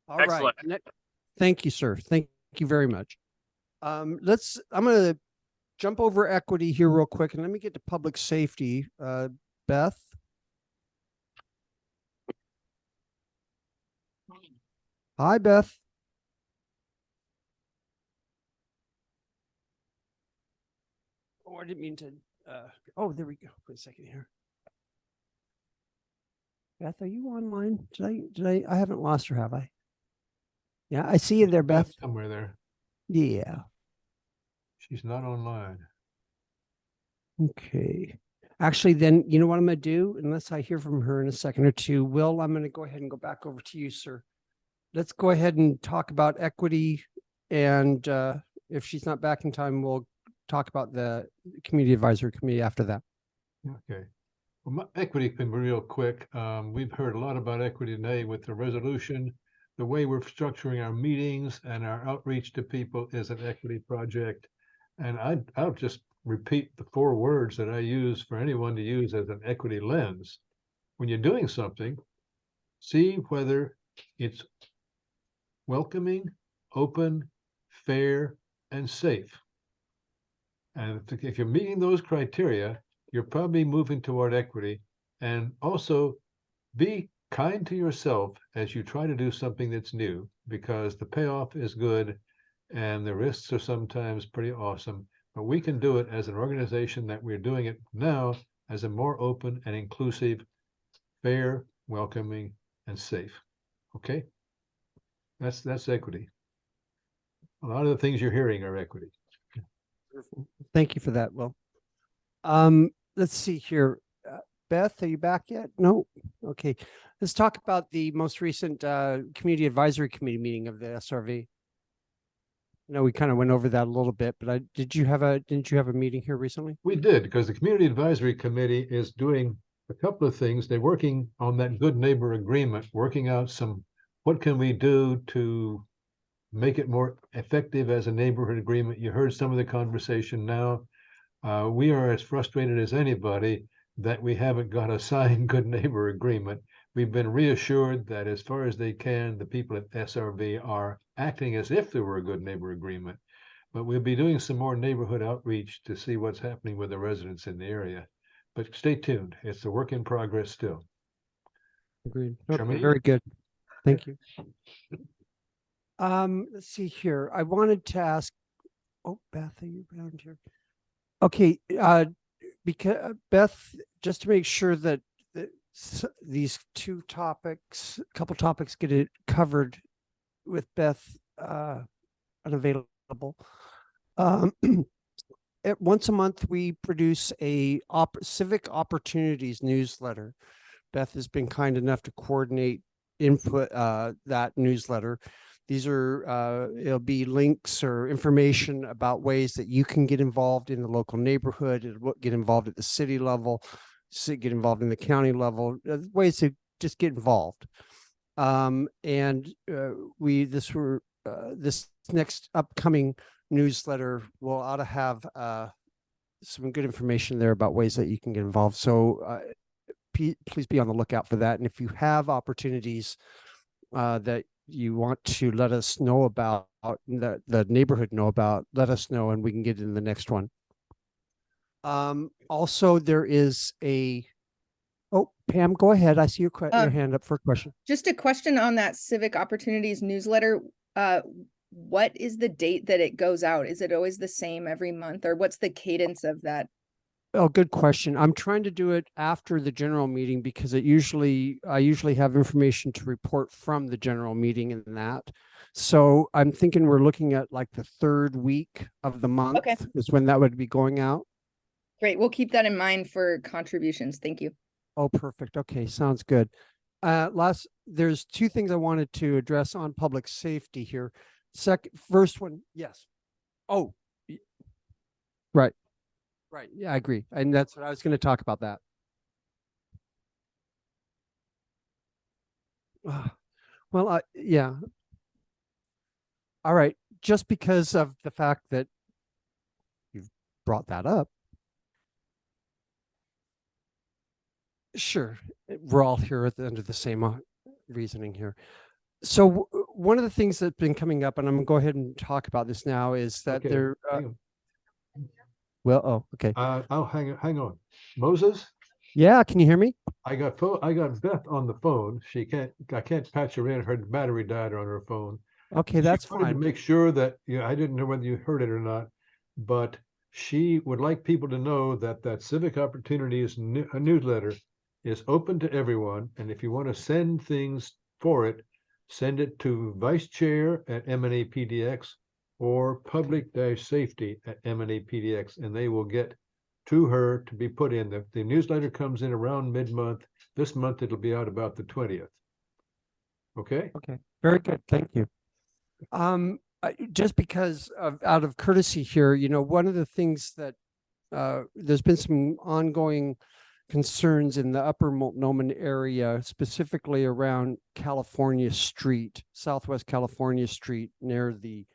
All Excellent. right. Thank you, sir. Thank you very much. I'm going to jump over equity here real quick, and let me get to public safety. Beth. Hi, Beth. Oh, I didn't mean to. Oh, there we go. Wait a second here. Beth, are you online? Did I haven't lost her, have I? Yeah, I see you there, Beth. Somewhere there. Yeah. She's not online. Okay. Actually, then, you know what I'm gonna do? Unless I hear from her in a second or two, Will, I'm gonna go ahead and go back over to you, sir. Let's go ahead and talk about equity. And if she's not back in time, we'll talk about the community advisory committee after that. Okay. Well, equity can be real quick. We've heard a lot about equity today with the resolution. The way we're structuring our meetings and our outreach to people is an equity project. And I'll just repeat the 4 words that I use for anyone to use as an equity lens. When you're doing something, see whether it's welcoming, open, fair, and safe. And if you're meeting those criteria, you're probably moving toward equity. And also be kind to yourself as you try to do something that's new, because the payoff is good and the risks are sometimes pretty awesome. But we can do it as an organization that we're doing it now as a more open and inclusive, fair, welcoming, and safe. Okay? That's equity. A lot of the things you're hearing are equity. Thank you for that, Will. Let's see here. Beth, are you back yet? No. Okay. Let's talk about the most recent community advisory committee meeting of the SRV. I know we kind of went over that a little bit, but didn't you have a meeting here recently? We did, because the Community Advisory Committee is doing a couple of things. They're working on that good neighbor agreement, working out what can we do to make it more effective as a neighborhood agreement. You heard some of the conversation now. We are as frustrated as anybody that we haven't got a signed good neighbor agreement. We've been reassured that as far as they can, the people at SRV are acting as if there were a good neighbor agreement. But we'll be doing some more neighborhood outreach to see what's happening with the residents in the area. But stay tuned. It's a work in progress still. Agreed. Okay, Charmaine? very good. Thank you. Let's see here. I wanted to ask, oh, Beth, are you around here? Okay, because Beth, just to make sure that these couple topics get it covered with Beth unavailable. Once a month, we produce a civic opportunities newsletter. Beth has been kind enough to coordinate input that newsletter. These are it'll be links or information about ways that you can get involved in the local neighborhood, get involved at the city level, get involved in the county level, ways to just get involved. This next upcoming newsletter ought to have some good information there about ways that you can get involved. So please be on the lookout for that. And if you have opportunities that you want to let us know about, that the neighborhood know about, let us know and we can get in the next one. Also, there is Pam, go ahead. I see your hand up for a question. Just a question on that Civic Opportunities newsletter. What is the date that it goes out? Is it always the same every month, or what's the cadence of that? Oh, good question. I'm trying to do it after the general meeting because I usually have information to report from the general meeting in that. So I'm thinking we're looking at like the 3rd week of the month is when that would be going out. Great. We'll keep that in mind for contributions. Thank you. Oh, perfect. Okay. Sounds good. There's 2 things I wanted to address on public safety here. First one. Yes. Oh, right. Right. Yeah, I agree. And that's what I was going to talk about that. Well, yeah. All right. Just because of the fact that you've brought that up. Sure. We're all here under the same reasoning here. So one of the things that's been coming up, and I'm going to go ahead and talk about this now, is that there. Well, oh, okay. Oh, hang on. Moses? Yeah, can you hear me? I got Beth on the phone. I can't patch her in. Her battery died on her phone. Okay, that's fine. To make sure that I didn't know whether you heard it or not, but she would like people to know that Civic Opportunities newsletter is open to everyone. And if you want to send things for it, send it to Vice Chair at MNAPDX or public-safety at MNAPDX, and they will get to her to be put in. The newsletter comes in around mid-month. This month it'll be out about the 20th. Okay? Okay, very good. Thank you. Just because out of courtesy here, one of the things that there's been some ongoing concerns in the upper Multnomah area, specifically around California Street, Southwest California Street, near the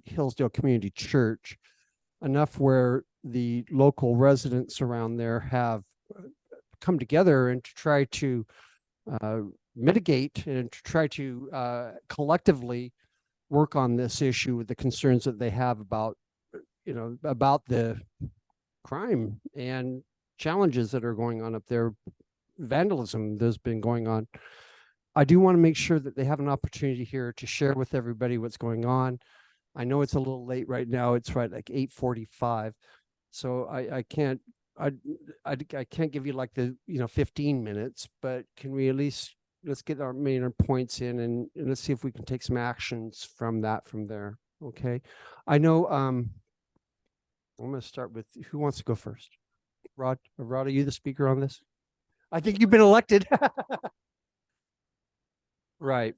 Hillsdale Community Church, enough where the local residents around there have come together and to try to mitigate and to try to collectively work on this issue with the concerns that they have about the crime and challenges that are going on up there, vandalism that's been going on. I do want to make sure that they have an opportunity here to share with everybody what's going on. I know it's a little late right now. It's right like 8:45. So I can't give you like the 15 minutes, but can we at least let's get our main points in and let's see if we can take some actions from there. Okay. I know I'm going to start with who wants to go first? Rod, are you the speaker on this? I think you've been elected. Right.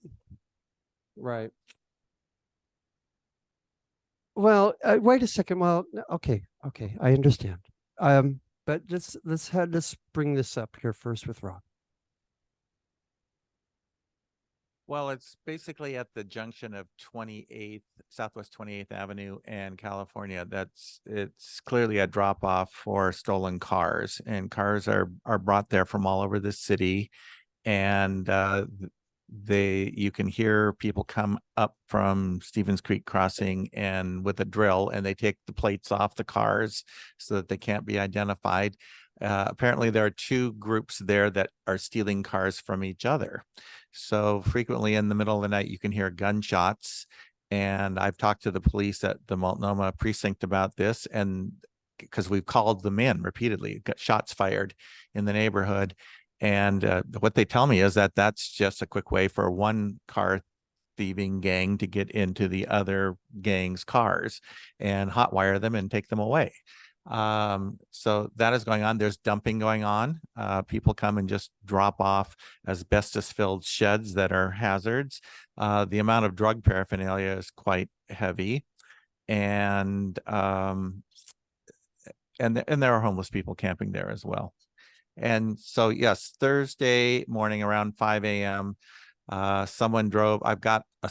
Well, wait a second. Well, okay. I understand. But let's bring this up here first with Rod. Well, it's basically at the junction of 28th, Southwest 28th Avenue and California. It's clearly a drop off for stolen cars, and cars are brought there from all over the city. And you can hear people come up from Stevens Creek Crossing and with a drill, and they take the plates off the cars so that they can't be identified. Apparently there are two groups there that are stealing cars from each other. So frequently in the middle of the night, you can hear gunshots. And I've talked to the police at the Multnomah precinct about this, and because we've called them in repeatedly, got shots fired in the neighborhood. And what they tell me is that that's just a quick way for one car thieving gang to get into the other gang's cars and hotwire them and take them away. So that is going on. There's dumping going on. People come and just drop off asbestos-filled sheds that are hazards. The amount of drug paraphernalia is quite heavy, and there are homeless people camping there as well. And so, yes, Thursday morning around 5 a.m., someone drove. I've got a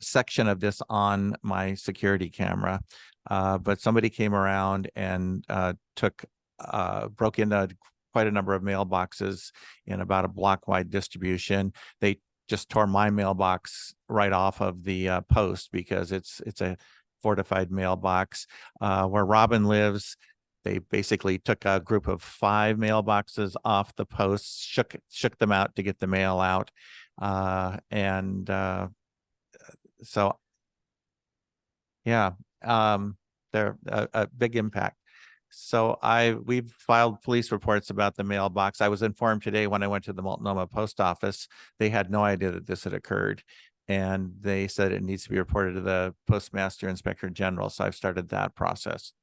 section of this on my security camera, but somebody came around and broke into quite a number of mailboxes in about a block-wide distribution. They just tore my mailbox right off of the post because it's a fortified mailbox. Where Robin lives, they basically took a group of 5 mailboxes off the posts, shook them out to get the mail out. So yeah, they're a big impact. So we've filed police reports about the mailbox. I was informed today when I went to the Multnomah post office, they had no idea that this had occurred. And they said it needs to be reported to the Postmaster Inspector General. So I've started that process.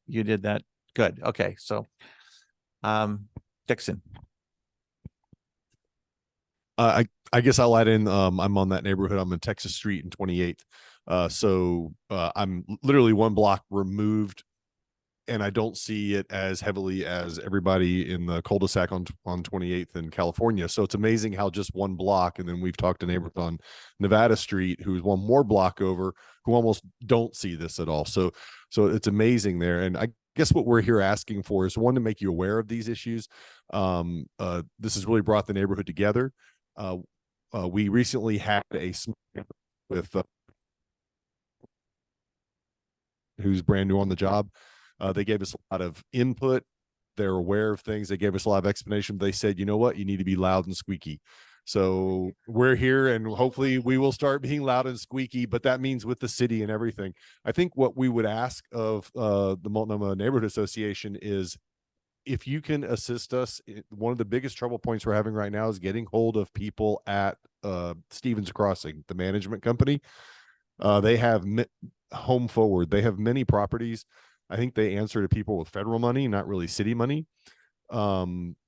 You did that? Good. Okay. So, Dixon. I guess I'll add in, I'm on that neighborhood. I'm in Texas Street and 28th. So I'm literally one block removed, and I don't see it as heavily as everybody in the cul-de-sac on 28th in California. So it's amazing how just one block, and then we've talked to neighbors on Nevada Street, who's one more block over, who almost don't see this at all. So it's amazing there. And I guess what we're here asking for is, one, to make you aware of these issues. This has really brought the neighborhood together. We recently had a with who's brand new on the job. They gave us a lot of input. They're aware of things. They gave us a lot of explanation. They said, you know what, you need to be loud and squeaky. So we're here, and hopefully we will start being loud and squeaky, but that means with the city and everything. I think what we would ask of the Multnomah Neighborhood Association is, if you can assist us. One of the biggest trouble points we're having right now is getting hold of people at Stevens Crossing, the management company. They have Home Forward. They have many properties. I think they answer to people with federal money, not really city money.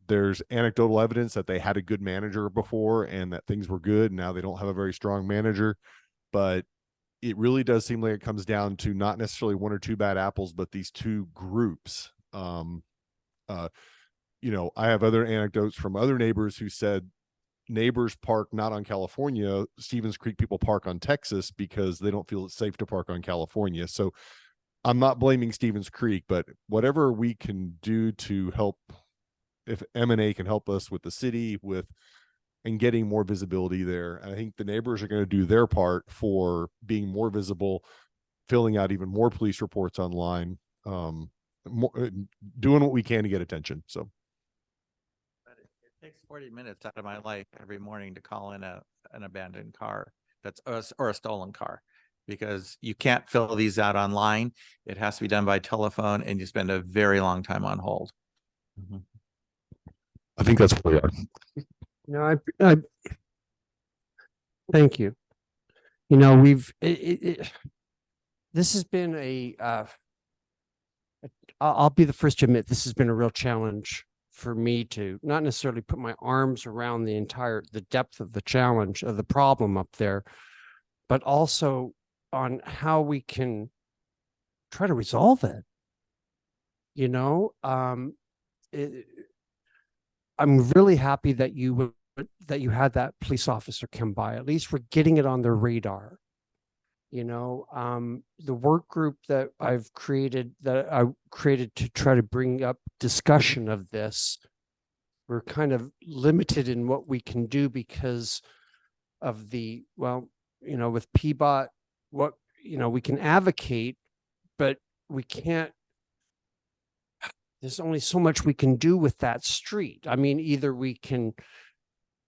There's anecdotal evidence that they had a good manager before and that things were good. Now they don't have a very strong manager, but it really does seem like it comes down to not necessarily one or two bad apples, but these two groups. You know, I have other anecdotes from other neighbors who said neighbors park not on California. Stevens Creek people park on Texas because they don't feel it's safe to park on California. So I'm not blaming Stevens Creek, but whatever we can do to help, if M&A can help us with the city and getting more visibility there. And I think the neighbors are going to do their part for being more visible, filling out even more police reports online, doing what we can to get attention. So it takes 40 minutes out of my life every morning to call in an abandoned car or a stolen car, because you can't fill these out online. It has to be done by telephone, and you spend a very long time on hold. Mm-hmm. I think that's where we are. No, I thank you. You know, this has been I'll be the first to admit this has been a real challenge for me to not necessarily put my arms around the depth of the challenge of the problem up there, but also on how we can try to resolve it. You know, I'm really happy that you had that police officer come by. At least we're getting it on their radar. You know, the work group that I created to try to bring up discussion of this, we're kind of limited in what we can do because of you know, with PBOT, we can advocate, but we can't. There's only so much we can do with that street. I mean, either we can.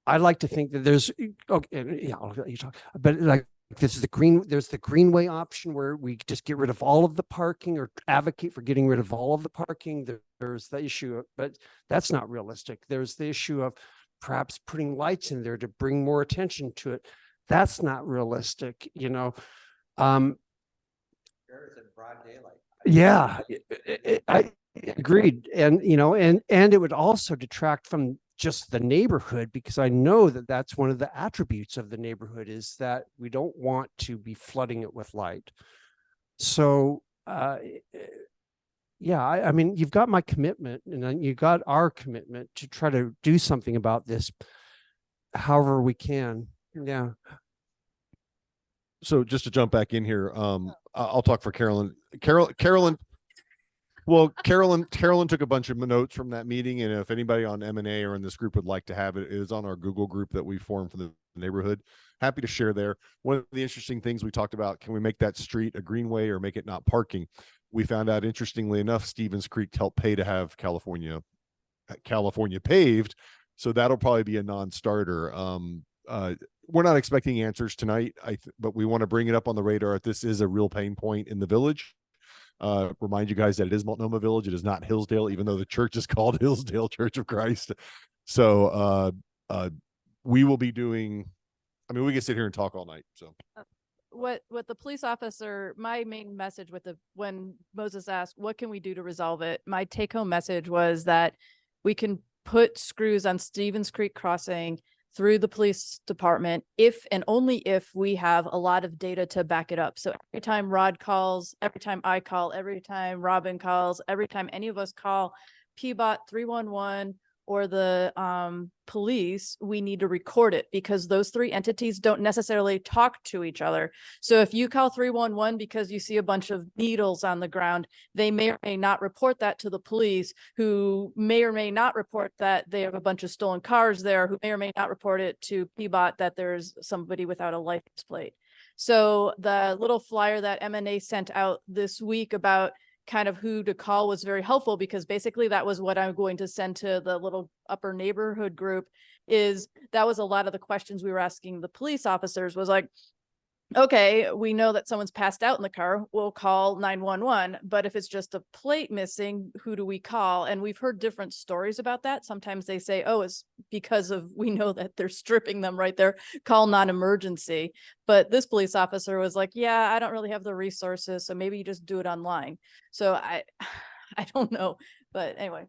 I like to think that there's yeah, I'll let you talk, but like there's the greenway option where we just get rid of all of the parking or advocate for getting rid of all of the parking. There's the issue but that's not realistic. There's the issue of perhaps putting lights in there to bring more attention to it. That's not realistic, you know. Yeah, I agreed. And, you know, and it would also detract from just the neighborhood, because I know that that's one of the attributes of the neighborhood is that we don't want to be flooding it with light. So, yeah, I mean, you've got my commitment and then you got our commitment to try to do something about this however we can. Yeah. So just to jump back in here, I'll talk for Carolyn. Carolyn took a bunch of notes from that meeting, and if anybody on M&A or in this group would like to have it, it is on our Google group that we formed for the neighborhood. Happy to share there. One of the interesting things we talked about, can we make that street a greenway or make it not parking? We found out, interestingly enough, Stevens Creek helped pay to have California paved, so that'll probably be a non-starter. We're not expecting answers tonight, but we want to bring it up on the radar. This is a real pain point in the village. Remind you guys that it is Multnomah Village. It is not Hillsdale, even though the church is called Hillsdale Church of Christ. So we will be doing, I mean, we can sit here and talk all night. So what the police officer, my main message when Moses asked, what can we do to resolve it? My take home message was that we can put screws on Stevens Creek Crossing through the police department if and only if we have a lot of data to back it up. So every time Rod calls, every time I call, every time Robin calls, every time any of us call PBOT 311 or the police, we need to record it because those three entities don't necessarily talk to each other. So if you call 311 because you see a bunch of needles on the ground, they may or may not report that to the police, who may or may not report that they have a bunch of stolen cars there, who may or may not report it to PBOT that there's somebody without a license plate. So the little flyer that M&A sent out this week about kind of who to call was very helpful, because basically that was what I'm going to send to the little upper neighborhood group. Is that was a lot of the questions we were asking the police officers was like, okay, we know that someone's passed out in the car, we'll call 911. But if it's just a plate missing, who do we call? And we've heard different stories about that. Sometimes they say, oh, it's because of, we know that they're stripping them right there, call non-emergency. But this police officer was like, yeah, I don't really have the resources, so maybe you just do it online. So I don't know, but anyway.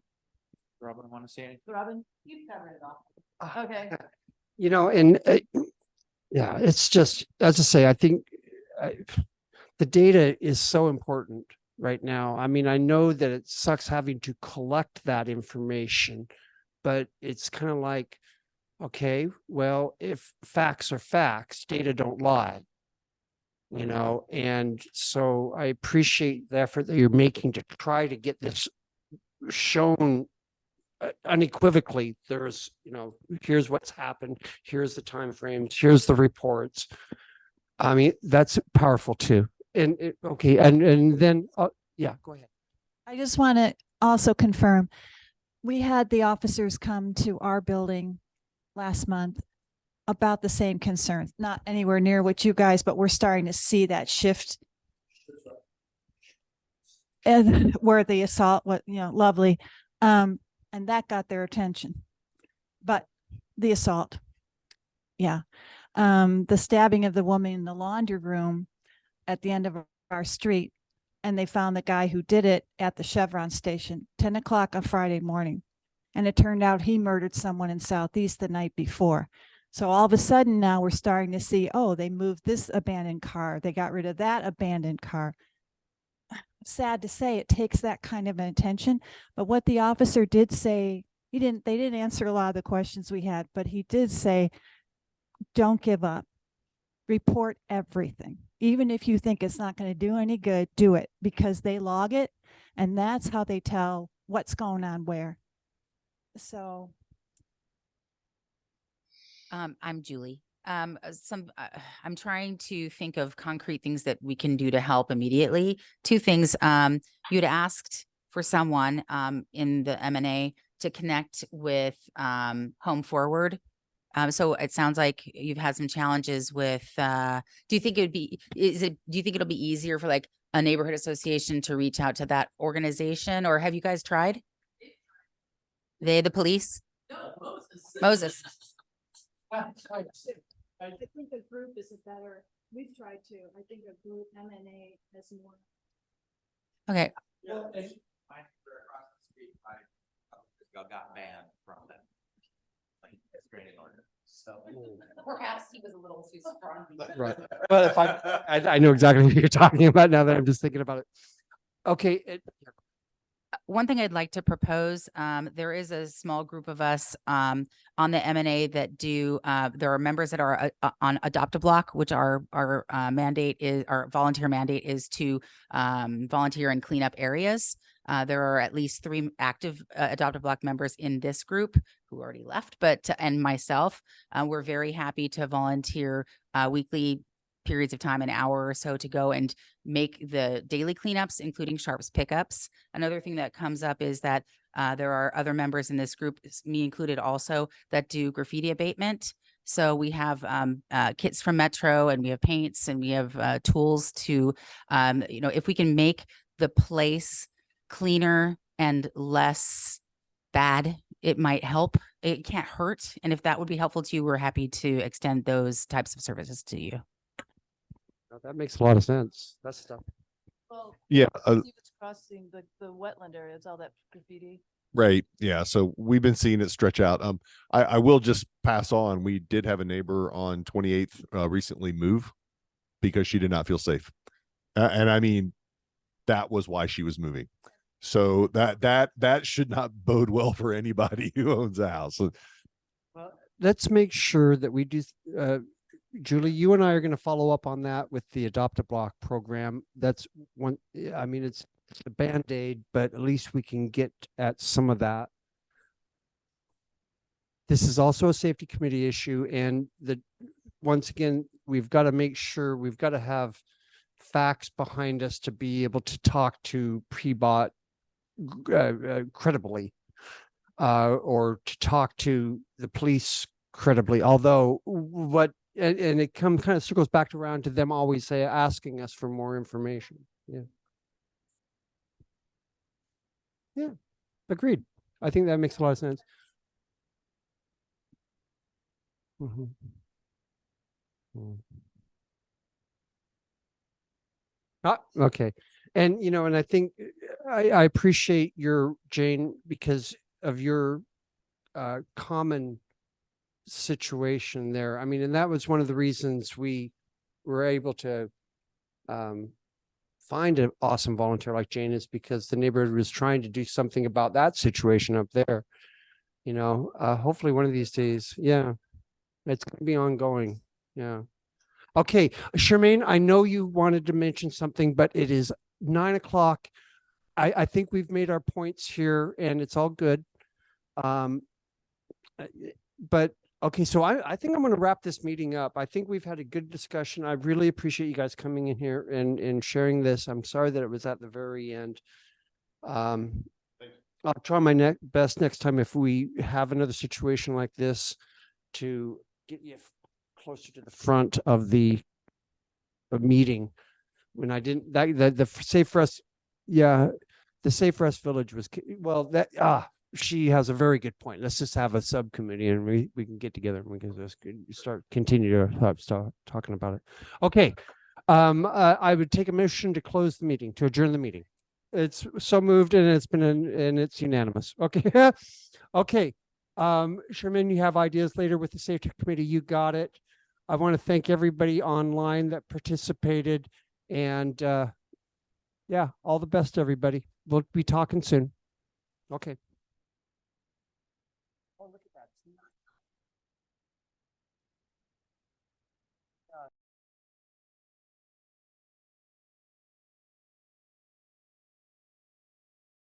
Robin, want to say anything? Robin, you've covered it all. Okay. You know, and yeah, it's just, as I say, I think the data is so important right now. I mean, I know that it sucks having to collect that information, but it's kind of like, okay, well, if facts are facts, data don't lie, you know? And so I appreciate the effort that you're making to try to get this shown unequivocally. There's, you know, here's what's happened, here's the timeframes, here's the reports. I mean, that's powerful too. And okay, and then yeah, go ahead. I just want to also confirm, we had the officers come to our building last month about the same concerns, not anywhere near what you guys, but we're starting to see that shift. And where the assault, what, you know, lovely. And that got their attention. But the assault, yeah. The stabbing of the woman in the laundry room at the end of our street, and they found the guy who did it at the Chevron station, 10 o'clock on Friday morning. And it turned out he murdered someone in Southeast the night before. So all of a sudden now we're starting to see, oh, they moved this abandoned car. They got rid of that abandoned car. Sad to say, it takes that kind of an attention. But what the officer did say, they didn't answer a lot of the questions we had, but he did say, don't give up. Report everything. Even if you think it's not going to do any good, do it, because they log it, and that's how they tell what's going on where. So I'm Julie. I'm trying to think of concrete things that we can do to help immediately. Two things. You'd asked for someone in the M&A to connect with Home Forward. So it sounds like you've had some challenges with, do you think do you think it'll be easier for like a neighborhood association to reach out to that organization, or have you guys tried? The police? No, Moses. I think a group is a better, we've tried to, I think a group M&A has more. Okay. Got banned from them. So perhaps he was a little too strong. Right. But if I know exactly what you're talking about now that I'm just thinking about it. Okay. One thing I'd like to propose, there is a small group of us on the M&A that do, there are members that are on Adopt-A-Block, which our mandate is, our volunteer mandate is to volunteer and clean up areas. There are at least 3 active Adopt-A-Block members in this group who already left, but and myself, we're very happy to volunteer weekly periods of time, an hour or so, to go and make the daily cleanups, including sharps pickups. Another thing that comes up is that there are other members in this group, me included also, that do graffiti abatement. So we have kits from Metro, and we have paints, and we have tools to, you know, if we can make the place cleaner and less bad, it might help. It can't hurt. And if that would be helpful to you, we're happy to extend those types of services to you. That makes a lot of sense. That's stuff. Well, Yeah. it's crossing the wetland area. It's all that graffiti. Right. Yeah. So we've been seeing it stretch out. I will just pass on. We did have a neighbor on 28th recently move because she did not feel safe. And I mean, that was why she was moving. So that should not bode well for anybody who owns a house. Well, let's make sure that we do, Julie, you and I are going to follow up on that with the Adopt-A-Block program. That's one, I mean, it's a Band-Aid, but at least we can get at some of that. This is also a safety committee issue. And once again, we've got to make sure we've got to have facts behind us to be able to talk to pre-bought credibly, or to talk to the police credibly. Although what and it kind of circles back around to them always asking us for more information. Yeah. Yeah, agreed. I think that makes a lot of sense. Mhm. Mm. Okay. And, and I think I appreciate your, Jane, because of your common situation there. I mean, and that was one of the reasons we were able to find an awesome volunteer like Jane, is because the neighborhood was trying to do something about that situation up there. Hopefully one of these days, yeah, it's going to be ongoing. Yeah. Okay, Charmaine, I know you wanted to mention something, but it is 9 o'clock. I think we've made our points here and it's all good. But okay, so I think I'm going to wrap this meeting up. I think we've had a good discussion. I really appreciate you guys coming in here and sharing this. I'm sorry that it was at the very end. I'll try my best next time if we have another situation like this to get you closer to the front of the meeting. When I didn't the Safe Rest, yeah, the Safe Rest Village was, well, she has a very good point. Let's just have a subcommittee and we can get together and we can just continue to start talking about it. Okay. I would take a motion to close the meeting, to adjourn the meeting. It's so moved and it's unanimous. Okay. Okay. Sherman, you have ideas later with the safety committee. You got it. I want to thank everybody online that participated, and yeah, all the best, everybody. We'll be talking soon. Okay.